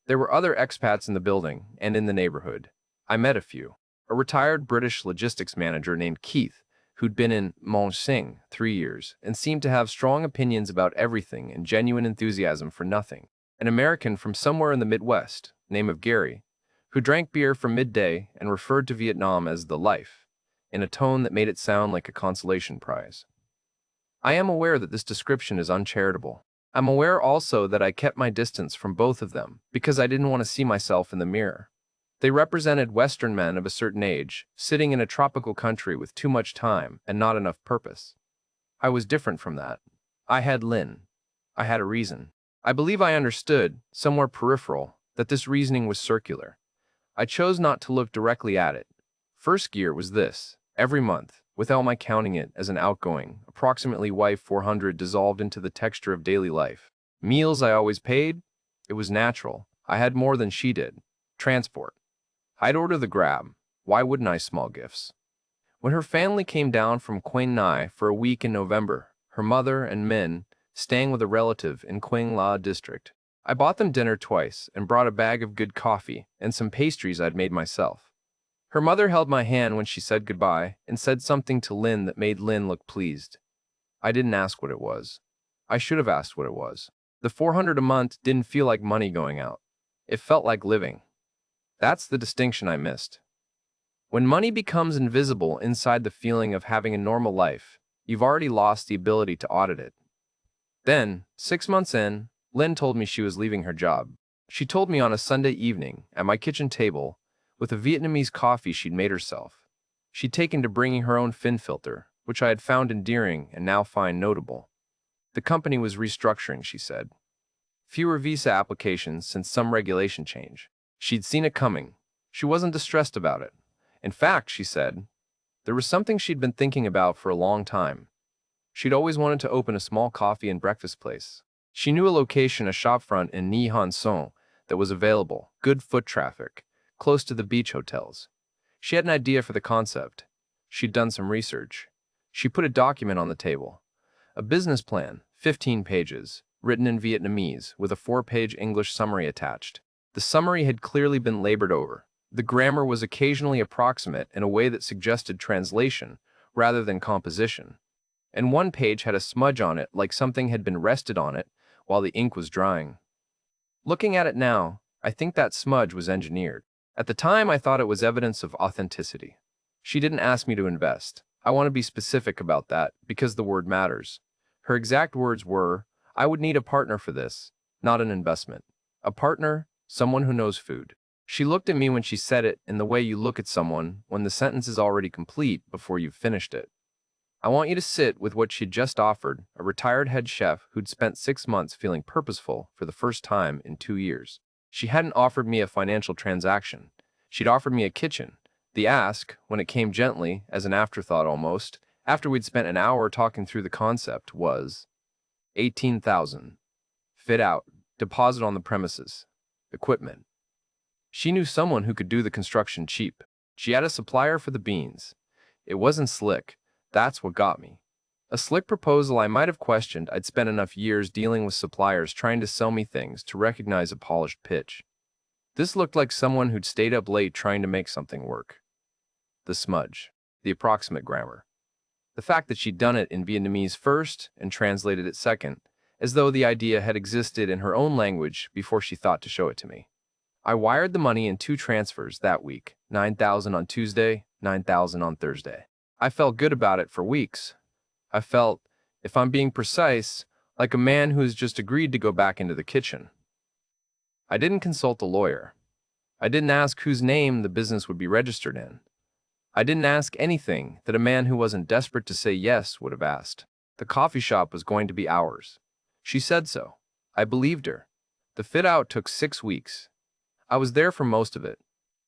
There were other expats in the building and in the neighborhood. I met a few. A retired British logistics manager named Keith, who'd been in Sing 3 years and seemed to have strong opinions about everything and genuine enthusiasm for nothing. An American from somewhere in the Midwest, name of Gary, who drank beer from midday and referred to Vietnam as the life, in a tone that made it sound like a consolation prize. I am aware that this description is uncharitable. I'm aware also that I kept my distance from both of them because I didn't want to see myself in the mirror. They represented Western men of a certain age, sitting in a tropical country with too much time and not enough purpose. I was different from that. I had Lynn. I had a reason. I believe I understood, somewhere peripheral, that this reasoning was circular. I chose not to look directly at it. First gear was this: every month, without my counting it as an outgoing, approximately wife 400 dissolved into the texture of daily life. Meals I always paid. It was natural. I had more than she did. Transport. I'd order the grab. Why wouldn't I? Small gifts. When her family came down from Quang Nai for a week in November, her mother and Min, staying with a relative in Quang La district, I bought them dinner twice and brought a bag of good coffee and some pastries I'd made myself. Her mother held my hand when she said goodbye and said something to Lynn that made Lynn look pleased. I didn't ask what it was. I should have asked what it was. The 400 a month didn't feel like money going out. It felt like living. That's the distinction I missed. When money becomes invisible inside the feeling of having a normal life, you've already lost the ability to audit it. Then, 6 months in, Lynn told me she was leaving her job. She told me on a Sunday evening, at my kitchen table, with a Vietnamese coffee she'd made herself. She'd taken to bringing her own fin filter, which I had found endearing and now find notable. The company was restructuring, she said. Fewer visa applications since some regulation change. She'd seen it coming. She wasn't distressed about it. In fact, she said, there was something she'd been thinking about for a long time. She'd always wanted to open a small coffee and breakfast place. She knew a location, a shopfront in Nhi Han Son, that was available, good foot traffic, close to the beach hotels. She had an idea for the concept. She'd done some research. She put a document on the table. A business plan, 15 pages, written in Vietnamese, with a 4-page English summary attached. The summary had clearly been labored over. The grammar was occasionally approximate in a way that suggested translation rather than composition. And one page had a smudge on it like something had been rested on it while the ink was drying. Looking at it now, I think that smudge was engineered. At the time, I thought it was evidence of authenticity. She didn't ask me to invest. I want to be specific about that because the word matters. Her exact words were, I would need a partner for this, not an investment. A partner, someone who knows food. She looked at me when she said it in the way you look at someone when the sentence is already complete before you've finished it. I want you to sit with what she'd just offered, a retired head chef who'd spent 6 months feeling purposeful for the first time in 2 years. She hadn't offered me a financial transaction. She'd offered me a kitchen. The ask, when it came gently, as an afterthought almost, after we'd spent an hour talking through the concept, was $18,000. Fit out, deposit on the premises, equipment. She knew someone who could do the construction cheap. She had a supplier for the beans. It wasn't slick. That's what got me. A slick proposal I might have questioned. I'd spent enough years dealing with suppliers trying to sell me things to recognize a polished pitch. This looked like someone who'd stayed up late trying to make something work. The smudge. The approximate grammar. The fact that she'd done it in Vietnamese first and translated it second, as though the idea had existed in her own language before she thought to show it to me. I wired the money in 2 transfers that week, 9,000 on Tuesday, 9,000 on Thursday. I felt good about it for weeks. I felt, if I'm being precise, like a man who has just agreed to go back into the kitchen. I didn't consult a lawyer. I didn't ask whose name the business would be registered in. I didn't ask anything that a man who wasn't desperate to say yes would have asked. The coffee shop was going to be ours. She said so. I believed her. The fit-out took 6 weeks. I was there for most of it.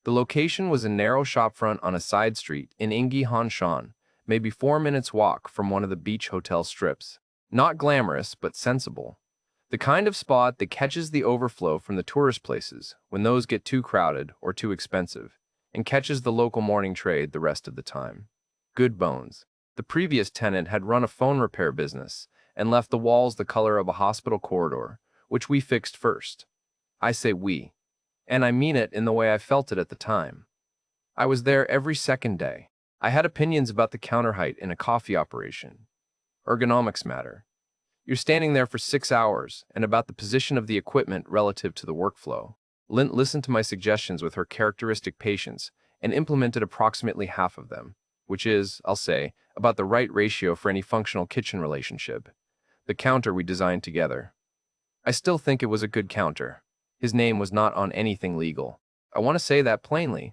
The location was a narrow shopfront on a side street in Ingi Han Shan, maybe 4 minutes walk from one of the beach hotel strips. Not glamorous, but sensible. The kind of spot that catches the overflow from the tourist places when those get too crowded or too expensive, and catches the local morning trade the rest of the time. Good bones. The previous tenant had run a phone repair business and left the walls the color of a hospital corridor, which we fixed first. I say we, and I mean it in the way I felt it at the time. I was there every second day. I had opinions about the counter height in a coffee operation. Ergonomics matter. You're standing there for 6 hours, and about the position of the equipment relative to the workflow. Lynn listened to my suggestions with her characteristic patience and implemented approximately half of them, which is, I'll say, about the right ratio for any functional kitchen relationship. The counter we designed together. I still think it was a good counter. His name was not on anything legal. I want to say that plainly.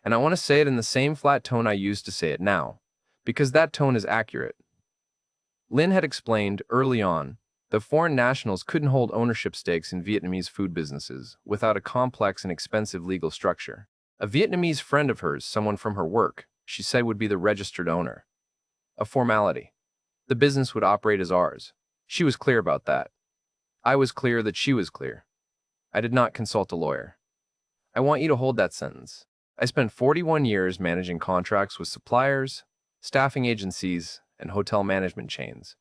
And I want to say it in the same flat tone I used to say it now, because that tone is accurate. Lynn had explained early on that foreign nationals couldn't hold ownership stakes in Vietnamese food businesses without a complex and expensive legal structure. A Vietnamese friend of hers, someone from her work, she said would be the registered owner. A formality. The business would operate as ours. She was clear about that. I was clear that she was clear. I did not consult a lawyer. I want you to hold that sentence. I spent 41 years managing contracts with suppliers, staffing agencies, and hotel management chains.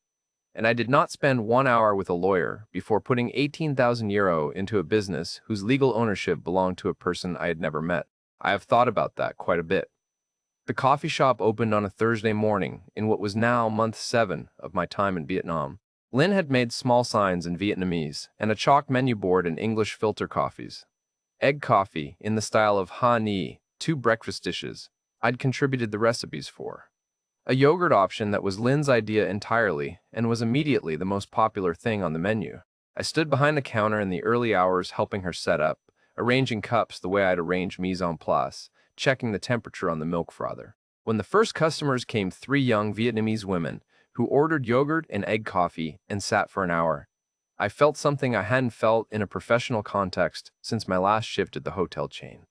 And I did not spend 1 hour with a lawyer before putting 18,000 euro into a business whose legal ownership belonged to a person I had never met. I have thought about that quite a bit. The coffee shop opened on a Thursday morning in what was now month 7 of my time in Vietnam. Lynn had made small signs in Vietnamese and a chalk menu board in English filter coffees. Egg coffee in the style of Ha Ni, 2 breakfast dishes, I'd contributed the recipes for. A yogurt option that was Lynn's idea entirely and was immediately the most popular thing on the menu. I stood behind the counter in the early hours helping her set up, arranging cups the way I'd arrange mise en place, checking the temperature on the milk frother. When the first customers came, 3 young Vietnamese women who ordered yogurt and egg coffee and sat for an hour. I felt something I hadn't felt in a professional context since my last shift at the hotel chain.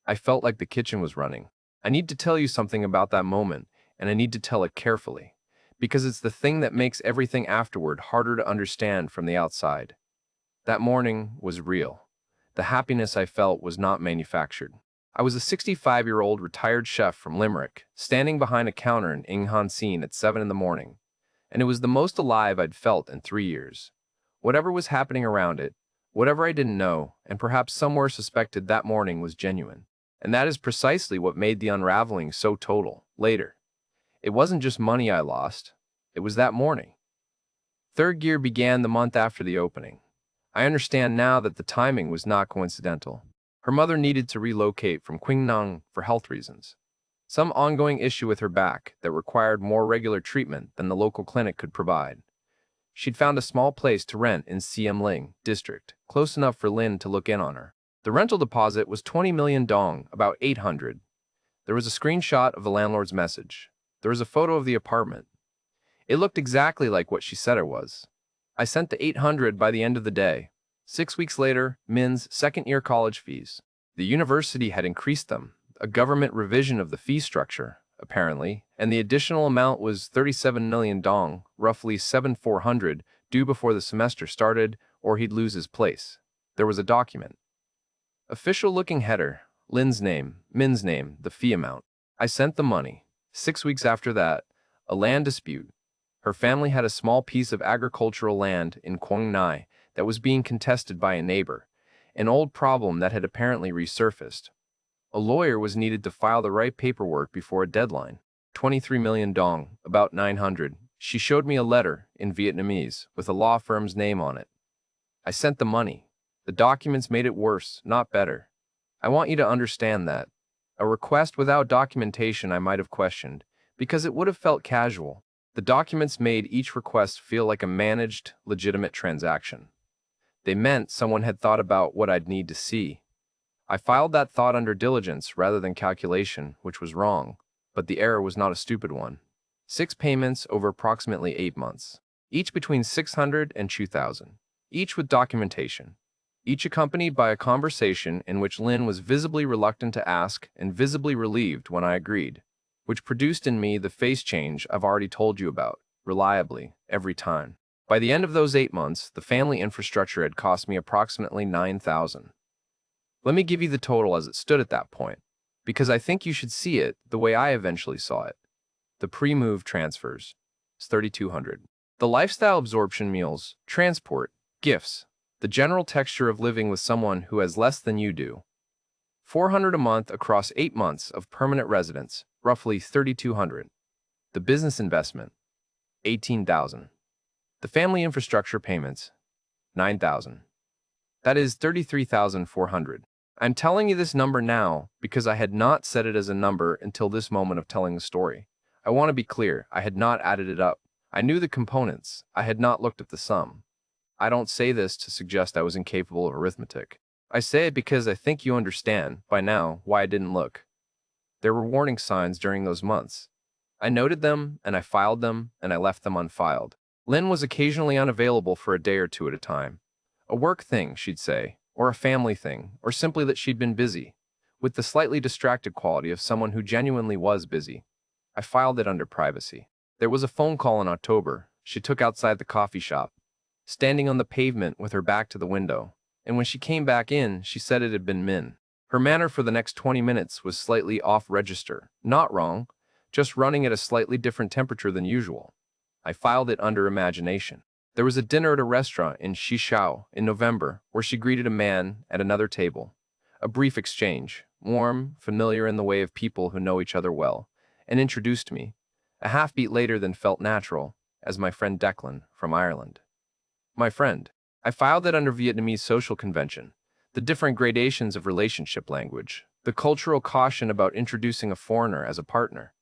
I felt like the kitchen was running. I need to tell you something about that moment, and I need to tell it carefully, because it's the thing that makes everything afterward harder to understand from the outside. That morning was real. The happiness I felt was not manufactured. I was a 65-year-old retired chef from Limerick, standing behind a counter in Ing Han Scene at 7 in the morning, and it was the most alive I'd felt in 3 years. Whatever was happening around it, whatever I didn't know, and perhaps somewhere suspected that morning was genuine. And that is precisely what made the unraveling so total, later. It wasn't just money I lost, it was that morning. Third gear began the month after the opening. I understand now that the timing was not coincidental. Her mother needed to relocate from Quang Nang for health reasons. Some ongoing issue with her back that required more regular treatment than the local clinic could provide. She'd found a small place to rent in Siem Ling district, close enough for Lynn to look in on her. The rental deposit was 20 million dong, about 800. There was a screenshot of the landlord's message. There was a photo of the apartment. It looked exactly like what she said it was. I sent the 800 by the end of the day. 6 weeks later, Min's second-year college fees. The university had increased them, a government revision of the fee structure, apparently, and the additional amount was 37 million dong, roughly 7,400, due before the semester started, or he'd lose his place. There was a document. Official-looking header, Lynn's name, Min's name, the fee amount. I sent the money. 6 weeks after that, a land dispute. Her family had a small piece of agricultural land in Quang Nai that was being contested by a neighbor, an old problem that had apparently resurfaced. A lawyer was needed to file the right paperwork before a deadline. 23 million dong, about 900. She showed me a letter in Vietnamese with a law firm's name on it. I sent the money. The documents made it worse, not better. I want you to understand that. A request without documentation I might have questioned, because it would have felt casual. The documents made each request feel like a managed, legitimate transaction. They meant someone had thought about what I'd need to see. I filed that thought under diligence rather than calculation, which was wrong, but the error was not a stupid one. 6 payments over approximately 8 months, each between 600 and 2,000, each with documentation, each accompanied by a conversation in which Lynn was visibly reluctant to ask and visibly relieved when I agreed, which produced in me the face change I've already told you about, reliably, every time. By the end of those 8 months, the family infrastructure had cost me approximately 9,000. Let me give you the total as it stood at that point, because I think you should see it the way I eventually saw it. The pre-move transfers is 3,200. The lifestyle absorption meals, transport, gifts, the general texture of living with someone who has less than you do. 400 a month across 8 months of permanent residence, roughly 3,200. The business investment, 18,000. The family infrastructure payments, 9,000. That is 33,400. I'm telling you this number now because I had not set it as a number until this moment of telling the story. I want to be clear, I had not added it up. I knew the components. I had not looked at the sum. I don't say this to suggest I was incapable of arithmetic. I say it because I think you understand, by now, why I didn't look. There were warning signs during those months. I noted them, and I filed them, and I left them unfiled. Lynn was occasionally unavailable for a day or two at a time. A work thing, she'd say, or a family thing, or simply that she'd been busy, with the slightly distracted quality of someone who genuinely was busy. I filed it under privacy. There was a phone call in October. She took outside the coffee shop, standing on the pavement with her back to the window, and when she came back in, she said it had been Min. Her manner for the next 20 minutes was slightly off-register, not wrong, just running at a slightly different temperature than usual. I filed it under imagination. There was a dinner at a restaurant in Shishao in November where she greeted a man at another table. A brief exchange, warm, familiar in the way of people who know each other well, and introduced me, a half-beat later than felt natural, as my friend Declan from Ireland. My friend. I filed it under Vietnamese social convention, the different gradations of relationship language, the cultural caution about introducing a foreigner as a partner.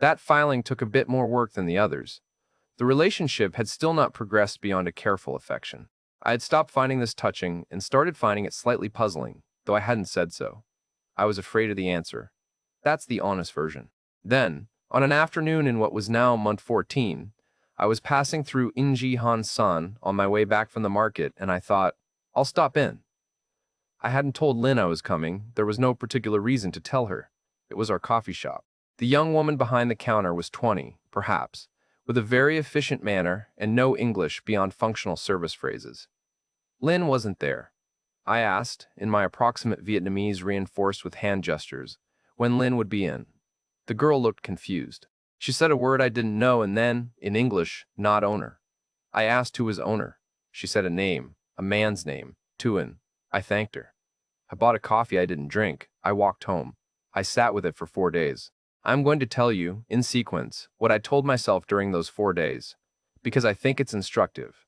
That filing took a bit more work than the others. The relationship had still not progressed beyond a careful affection. I had stopped finding this touching and started finding it slightly puzzling, though I hadn't said so. I was afraid of the answer. That's the honest version. Then, on an afternoon in what was now month 14, I was passing through Inji Han San on my way back from the market, and I thought, I'll stop in. I hadn't told Lynn I was coming. There was no particular reason to tell her. It was our coffee shop. The young woman behind the counter was 20, perhaps, with a very efficient manner and no English beyond functional service phrases. Lynn wasn't there. I asked, in my approximate Vietnamese reinforced with hand gestures, when Lynn would be in. The girl looked confused. She said a word I didn't know and then, in English, not owner. I asked who was owner. She said a name, a man's name, Tuan. I thanked her. I bought a coffee I didn't drink. I walked home. I sat with it for 4 days. I'm going to tell you, in sequence, what I told myself during those 4 days, because I think it's instructive.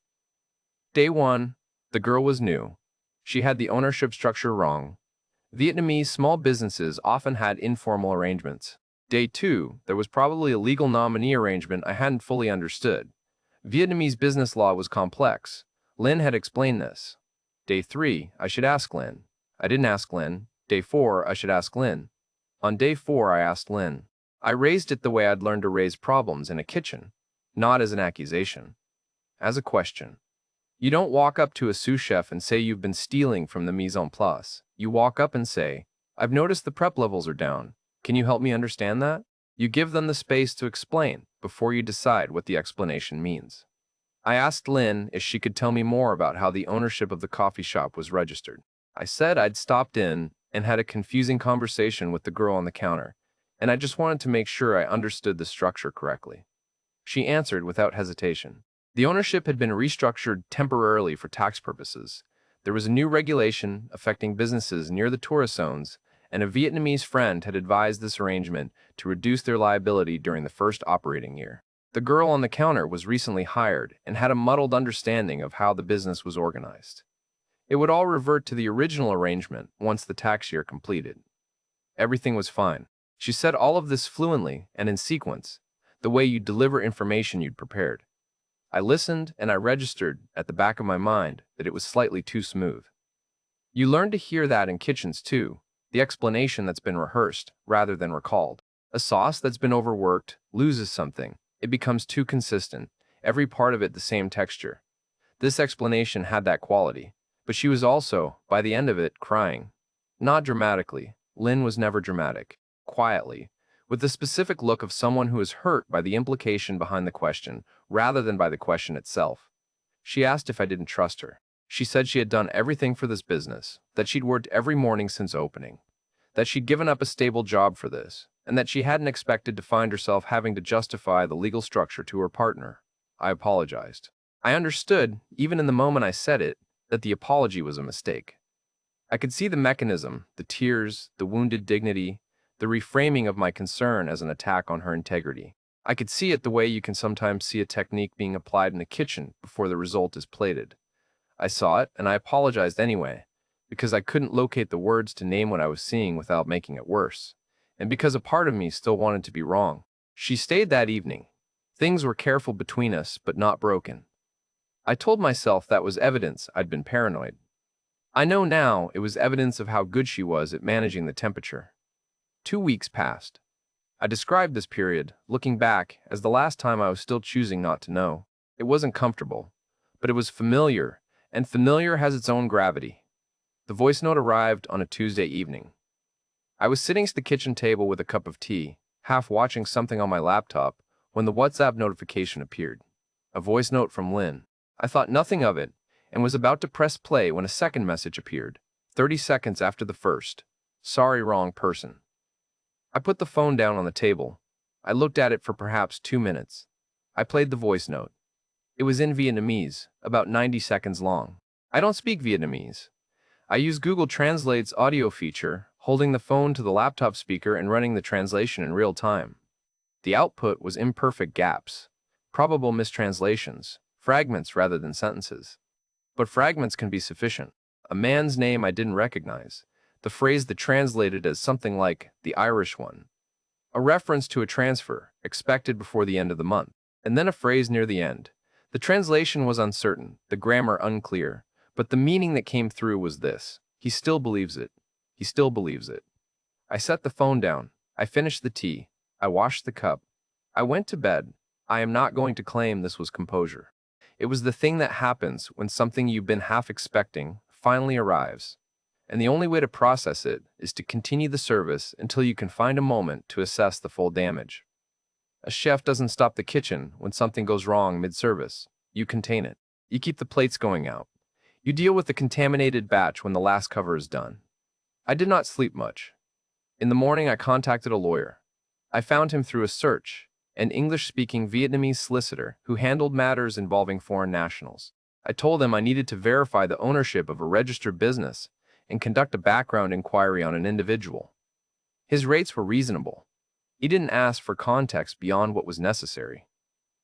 Day 1, the girl was new. She had the ownership structure wrong. Vietnamese small businesses often had informal arrangements. Day 2, there was probably a legal nominee arrangement I hadn't fully understood. Vietnamese business law was complex. Lynn had explained this. Day 3, I should ask Lynn. I didn't ask Lynn. Day 4, I should ask Lynn. On day 4, I asked Lynn. I raised it the way I'd learned to raise problems in a kitchen, not as an accusation, as a question. You don't walk up to a sous chef and say you've been stealing from the mise en place. You walk up and say, I've noticed the prep levels are down. Can you help me understand that? You give them the space to explain before you decide what the explanation means. I asked Lynn if she could tell me more about how the ownership of the coffee shop was registered. I said I'd stopped in and had a confusing conversation with the girl on the counter, and I just wanted to make sure I understood the structure correctly. She answered without hesitation. The ownership had been restructured temporarily for tax purposes. There was a new regulation affecting businesses near the tourist zones, and a Vietnamese friend had advised this arrangement to reduce their liability during the first operating year. The girl on the counter was recently hired and had a muddled understanding of how the business was organized. It would all revert to the original arrangement once the tax year completed. Everything was fine. She said all of this fluently and in sequence, the way you'd deliver information you'd prepared. I listened and I registered at the back of my mind that it was slightly too smooth. You learn to hear that in kitchens too, the explanation that's been rehearsed rather than recalled. A sauce that's been overworked loses something. It becomes too consistent, every part of it the same texture. This explanation had that quality, but she was also, by the end of it, crying. Not dramatically. Lynn was never dramatic. Quietly, with the specific look of someone who is hurt by the implication behind the question rather than by the question itself. She asked if I didn't trust her. She said she had done everything for this business, that she'd worked every morning since opening, that she'd given up a stable job for this, and that she hadn't expected to find herself having to justify the legal structure to her partner. I apologized. I understood, even in the moment I said it, that the apology was a mistake. I could see the mechanism, the tears, the wounded dignity, the reframing of my concern as an attack on her integrity. I could see it the way you can sometimes see a technique being applied in a kitchen before the result is plated. I saw it, and I apologized anyway, because I couldn't locate the words to name what I was seeing without making it worse, and because a part of me still wanted to be wrong. She stayed that evening. Things were careful between us, but not broken. I told myself that was evidence I'd been paranoid. I know now it was evidence of how good she was at managing the temperature. 2 weeks passed. I described this period, looking back, as the last time I was still choosing not to know. It wasn't comfortable, but it was familiar, and familiar has its own gravity. The voice note arrived on a Tuesday evening. I was sitting at the kitchen table with a cup of tea, half watching something on my laptop, when the WhatsApp notification appeared. A voice note from Lynn. I thought nothing of it, and was about to press play when a second message appeared, 30 seconds after the first. Sorry, wrong person. I put the phone down on the table. I looked at it for perhaps 2 minutes. I played the voice note. It was in Vietnamese, about 90 seconds long. I don't speak Vietnamese. I use Google Translate's audio feature, holding the phone to the laptop speaker and running the translation in real time. The output was imperfect gaps, probable mistranslations, fragments rather than sentences. But fragments can be sufficient. A man's name I didn't recognize, the phrase that translated as something like the Irish one, a reference to a transfer expected before the end of the month, and then a phrase near the end. The translation was uncertain, the grammar unclear, but the meaning that came through was this: he still believes it. He still believes it. I set the phone down. I finished the tea. I washed the cup. I went to bed. I am not going to claim this was composure. It was the thing that happens when something you've been half expecting finally arrives. And the only way to process it is to continue the service until you can find a moment to assess the full damage. A chef doesn't stop the kitchen when something goes wrong mid-service. You contain it. You keep the plates going out. You deal with the contaminated batch when the last cover is done. I did not sleep much. In the morning, I contacted a lawyer. I found him through a search, an English-speaking Vietnamese solicitor who handled matters involving foreign nationals. I told him I needed to verify the ownership of a registered business and conduct a background inquiry on an individual. His rates were reasonable. He didn't ask for context beyond what was necessary.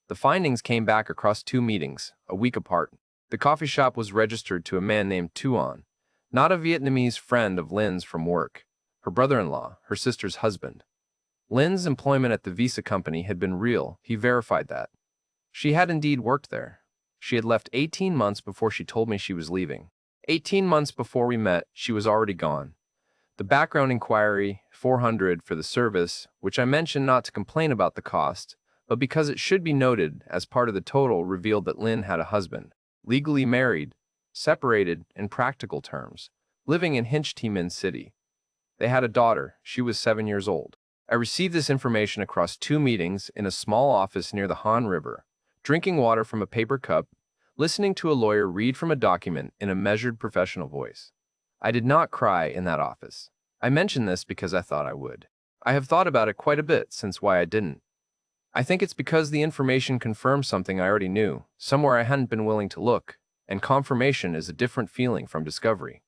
The findings came back across 2 meetings, a week apart. The coffee shop was registered to a man named Tuan, not a Vietnamese friend of Lynn's from work, her brother-in-law, her sister's husband. Lynn's employment at the visa company had been real, he verified that. She had indeed worked there. She had left 18 months before she told me she was leaving. 18 months before we met, she was already gone. The background inquiry, $400 for the service, which I mentioned not to complain about the cost, but because it should be noted as part of the total, revealed that Lynn had a husband, legally married, separated in practical terms, living in Hinch T Minh City. They had a daughter. She was 7 years old. I received this information across 2 meetings in a small office near the Han River, drinking water from a paper cup, listening to a lawyer read from a document in a measured professional voice. I did not cry in that office. I mention this because I thought I would. I have thought about it quite a bit since why I didn't. I think it's because the information confirms something I already knew, somewhere I hadn't been willing to look, and confirmation is a different feeling from discovery.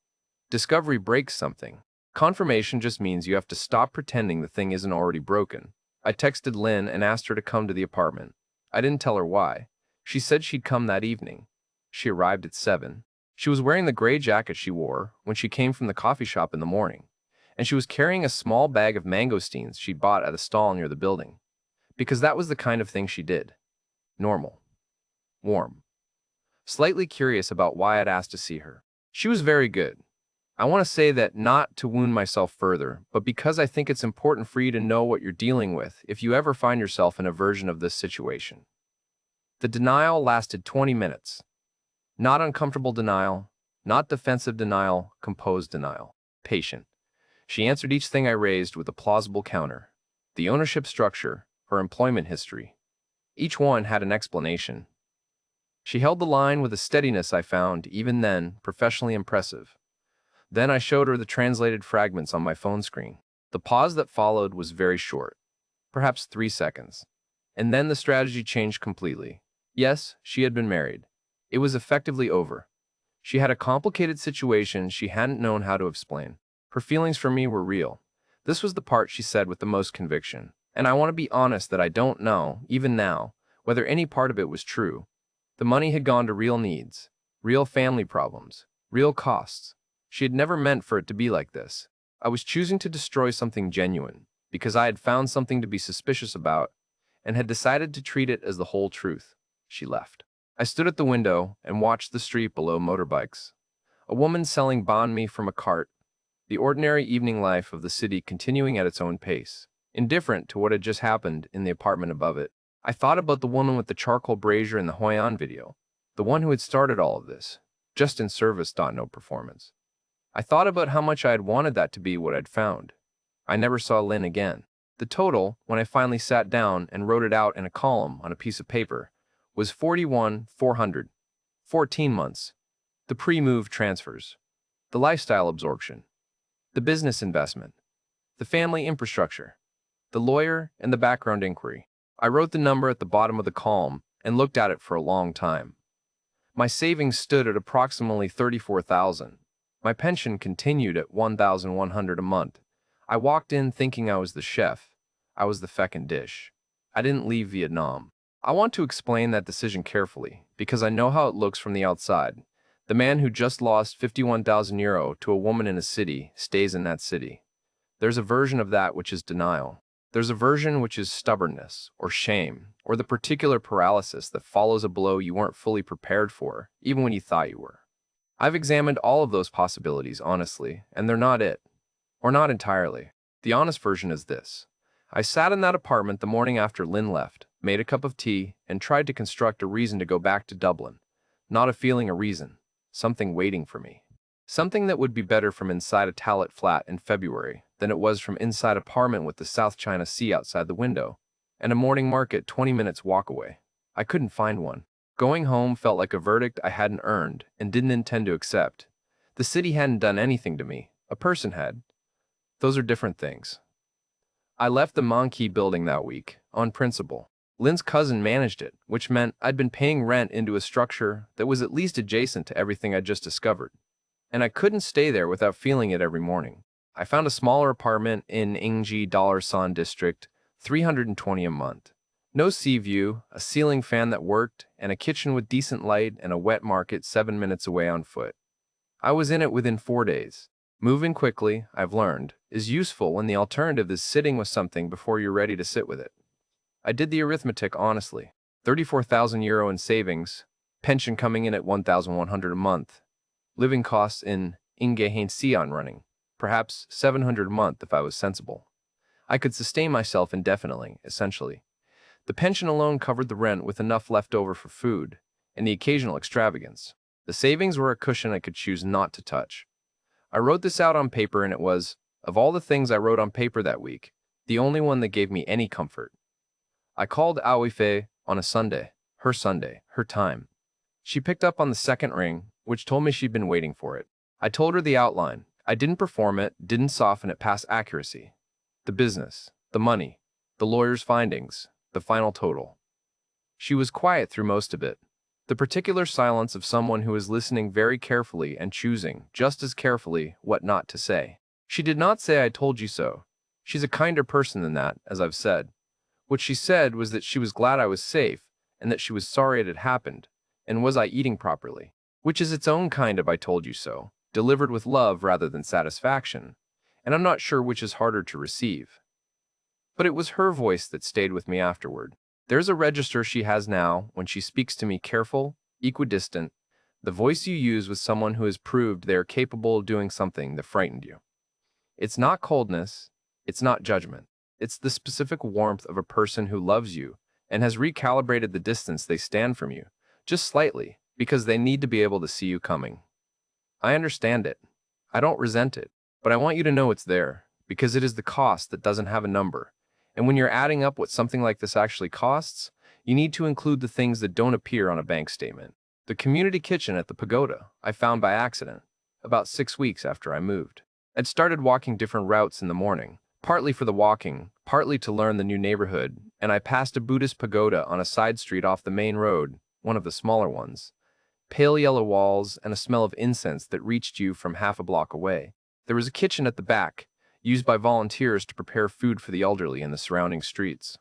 Discovery breaks something. Confirmation just means you have to stop pretending the thing isn't already broken. I texted Lynn and asked her to come to the apartment. I didn't tell her why. She said she'd come that evening. She arrived at 7. She was wearing the gray jacket she wore when she came from the coffee shop in the morning, and she was carrying a small bag of mangosteens she'd bought at a stall near the building. Because that was the kind of thing she did. Normal. Warm. Slightly curious about why I'd asked to see her. She was very good. I want to say that not to wound myself further, but because I think it's important for you to know what you're dealing with if you ever find yourself in a version of this situation. The denial lasted 20 minutes. Not uncomfortable denial, not defensive denial, composed denial. Patient. She answered each thing I raised with a plausible counter. The ownership structure, her employment history. Each one had an explanation. She held the line with a steadiness I found, even then, professionally impressive. Then I showed her the translated fragments on my phone screen. The pause that followed was very short, perhaps 3 seconds. And then the strategy changed completely. Yes, she had been married. It was effectively over. She had a complicated situation she hadn't known how to explain. Her feelings for me were real. This was the part she said with the most conviction. And I want to be honest that I don't know, even now, whether any part of it was true. The money had gone to real needs, real family problems, real costs. She had never meant for it to be like this. I was choosing to destroy something genuine, because I had found something to be suspicious about, and had decided to treat it as the whole truth. She left. I stood at the window and watched the street below motorbikes. A woman selling banh mi from a cart, the ordinary evening life of the city continuing at its own pace, indifferent to what had just happened in the apartment above it. I thought about the woman with the charcoal brazier in the Hoi An video, the one who had started all of this, just in service, no performance. I thought about how much I had wanted that to be what I'd found. I never saw Lynn again. The total, when I finally sat down and wrote it out in a column on a piece of paper, was 41,400. 14 months. The pre-move transfers. The lifestyle absorption. The business investment. The family infrastructure. The lawyer and the background inquiry. I wrote the number at the bottom of the column and looked at it for a long time. My savings stood at approximately 34,000. My pension continued at 1,100 a month. I walked in thinking I was the chef. I was the feckin' dish. I didn't leave Vietnam. I want to explain that decision carefully, because I know how it looks from the outside. The man who just lost 51,000 euro to a woman in a city stays in that city. There's a version of that which is denial. There's a version which is stubbornness, or shame, or the particular paralysis that follows a blow you weren't fully prepared for, even when you thought you were. I've examined all of those possibilities, honestly, and they're not it. Or not entirely. The honest version is this. I sat in that apartment the morning after Lynn left, made a cup of tea, and tried to construct a reason to go back to Dublin. Not a feeling, a reason. Something waiting for me. Something that would be better from inside a Talit flat in February than it was from inside an apartment with the South China Sea outside the window, and a morning market 20 minutes walk away. I couldn't find one. Going home felt like a verdict I hadn't earned and didn't intend to accept. The city hadn't done anything to me. A person had. Those are different things. I left the Monkey building that week, on principle. Lynn's cousin managed it, which meant I'd been paying rent into a structure that was at least adjacent to everything I'd just discovered. And I couldn't stay there without feeling it every morning. I found a smaller apartment in Ingji Dollar-san district, 320 a month. No sea view, a ceiling fan that worked, and a kitchen with decent light and a wet market 7 minutes away on foot. I was in it within 4 days. Moving quickly, I've learned, is useful when the alternative is sitting with something before you're ready to sit with it. I did the arithmetic honestly. 34,000 euro in savings, pension coming in at 1,100 a month, living costs in Ingehane running, perhaps 700 a month if I was sensible. I could sustain myself indefinitely, essentially. The pension alone covered the rent with enough left over for food and the occasional extravagance. The savings were a cushion I could choose not to touch. I wrote this out on paper, and it was, of all the things I wrote on paper that week, the only one that gave me any comfort. I called Aoife on a Sunday, her time. She picked up on the second ring, which told me she'd been waiting for it. I told her the outline. I didn't perform it, didn't soften it past accuracy. The business, the money, the lawyer's findings, the final total. She was quiet through most of it, the particular silence of someone who is listening very carefully and choosing, just as carefully, what not to say. She did not say, "I told you so." She's a kinder person than that, as I've said. What she said was that she was glad I was safe, and that she was sorry it had happened, and was I eating properly? Which is its own kind of "I told you so," delivered with love rather than satisfaction, and I'm not sure which is harder to receive. But it was her voice that stayed with me afterward. There's a register she has now when she speaks to me, careful, equidistant, the voice you use with someone who has proved they are capable of doing something that frightened you. It's not coldness, it's not judgment. It's the specific warmth of a person who loves you and has recalibrated the distance they stand from you, just slightly, because they need to be able to see you coming. I understand it. I don't resent it, but I want you to know it's there, because it is the cost that doesn't have a number. And when you're adding up what something like this actually costs, you need to include the things that don't appear on a bank statement. The community kitchen at the pagoda I found by accident, about 6 weeks after I moved. I'd started walking different routes in the morning, partly for the walking, partly to learn the new neighborhood, and I passed a Buddhist pagoda on a side street off the main road, one of the smaller ones. Pale yellow walls and a smell of incense that reached you from half a block away. There was a kitchen at the back, used by volunteers to prepare food for the elderly in the surrounding streets.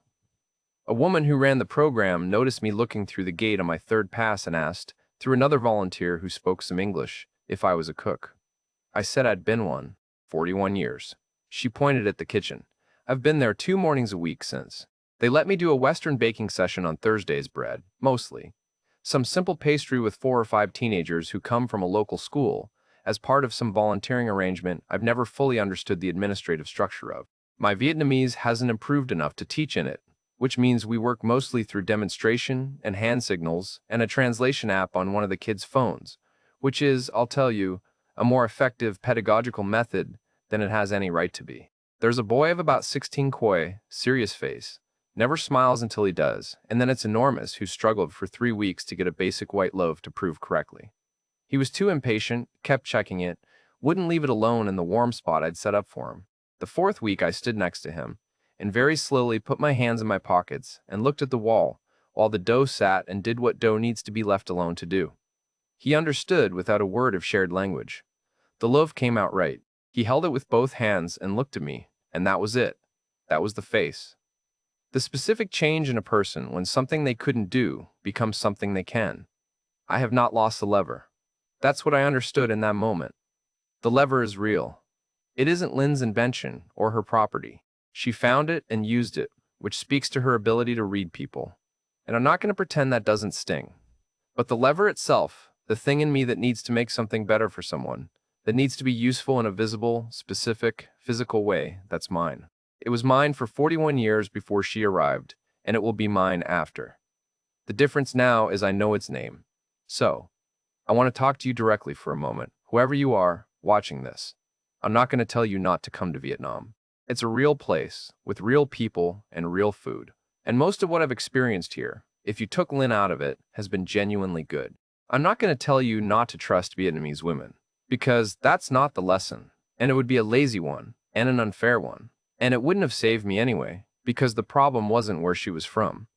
A woman who ran the program noticed me looking through the gate on my third pass and asked, through another volunteer who spoke some English, if I was a cook. I said I'd been one, 41 years. She pointed at the kitchen. I've been there 2 mornings a week since. They let me do a Western baking session on Thursdays, bread, mostly. Some simple pastry with 4 or 5 teenagers who come from a local school, as part of some volunteering arrangement I've never fully understood the administrative structure of. My Vietnamese hasn't improved enough to teach in it, which means we work mostly through demonstration and hand signals and a translation app on one of the kids' phones, which is, I'll tell you, a more effective pedagogical method than it has any right to be. There's a boy of about 16, coy, serious face, never smiles until he does, and then it's enormous, who struggled for 3 weeks to get a basic white loaf to prove correctly. He was too impatient, kept checking it, wouldn't leave it alone in the warm spot I'd set up for him. The 4th week I stood next to him, and very slowly put my hands in my pockets and looked at the wall, while the dough sat and did what dough needs to be left alone to do. He understood without a word of shared language. The loaf came out right. He held it with both hands and looked at me, and that was it. That was the face. The specific change in a person when something they couldn't do becomes something they can. I have not lost the lever. That's what I understood in that moment. The lever is real. It isn't Lynn's invention or her property. She found it and used it, which speaks to her ability to read people. And I'm not going to pretend that doesn't sting. But the lever itself, the thing in me that needs to make something better for someone, that needs to be useful in a visible, specific, physical way, that's mine. It was mine for 41 years before she arrived, and it will be mine after. The difference now is I know its name. So, I want to talk to you directly for a moment, whoever you are watching this. I'm not going to tell you not to come to Vietnam. It's a real place, with real people and real food. And most of what I've experienced here, if you took Lynn out of it, has been genuinely good. I'm not going to tell you not to trust Vietnamese women, because that's not the lesson, and it would be a lazy one, and an unfair one. And it wouldn't have saved me anyway, because the problem wasn't where she was from.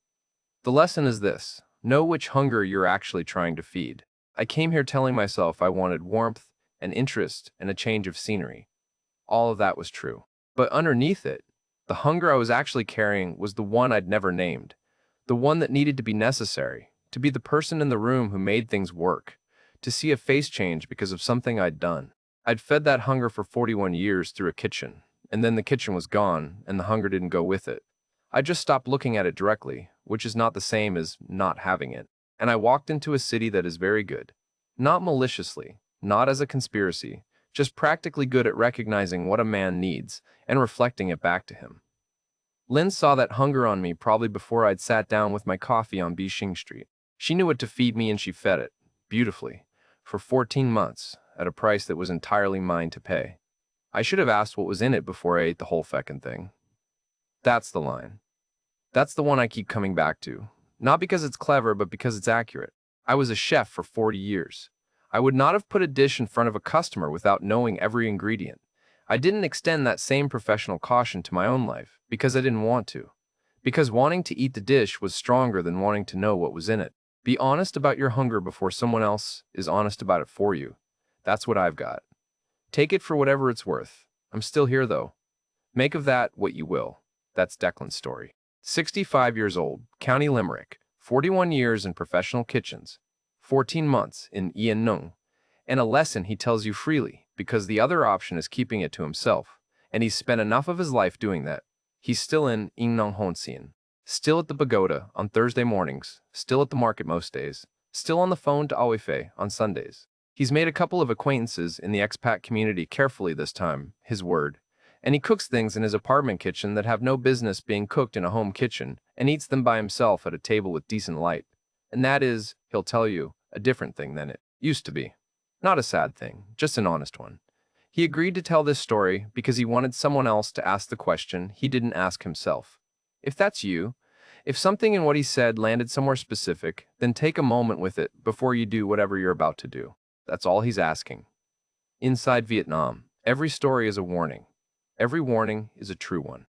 The lesson is this: know which hunger you're actually trying to feed. I came here telling myself I wanted warmth and interest and a change of scenery. All of that was true. But underneath it, the hunger I was actually carrying was the one I'd never named, the one that needed to be necessary, to be the person in the room who made things work, to see a face change because of something I'd done. I'd fed that hunger for 41 years through a kitchen, and then the kitchen was gone, and the hunger didn't go with it. I just stopped looking at it directly, which is not the same as not having it. And I walked into a city that is very good. Not maliciously, not as a conspiracy, just practically good at recognizing what a man needs and reflecting it back to him. Lynn saw that hunger on me probably before I'd sat down with my coffee on Bishing Street. She knew what to feed me, and she fed it, beautifully, for 14 months, at a price that was entirely mine to pay. I should have asked what was in it before I ate the whole feckin' thing. That's the line. That's the one I keep coming back to. Not because it's clever, but because it's accurate. I was a chef for 40 years. I would not have put a dish in front of a customer without knowing every ingredient. I didn't extend that same professional caution to my own life, because I didn't want to. Because wanting to eat the dish was stronger than wanting to know what was in it. Be honest about your hunger before someone else is honest about it for you. That's what I've got. Take it for whatever it's worth. I'm still here, though. Make of that what you will. That's Declan's story. 65 years old, County Limerick, 41 years in professional kitchens, 14 months in Ian Nung, and a lesson he tells you freely because the other option is keeping it to himself, and he's spent enough of his life doing that. He's still in Ing Nung Honsian, still at the pagoda on Thursday mornings, still at the market most days, still on the phone to Awefe on Sundays. He's made a couple of acquaintances in the expat community carefully this time, his word, and he cooks things in his apartment kitchen that have no business being cooked in a home kitchen and eats them by himself at a table with decent light. And that is, he'll tell you, a different thing than it used to be. Not a sad thing, just an honest one. He agreed to tell this story because he wanted someone else to ask the question he didn't ask himself. If that's you, if something in what he said landed somewhere specific, then take a moment with it before you do whatever you're about to do. That's all he's asking. Inside Vietnam, every story is a warning. Every warning is a true one.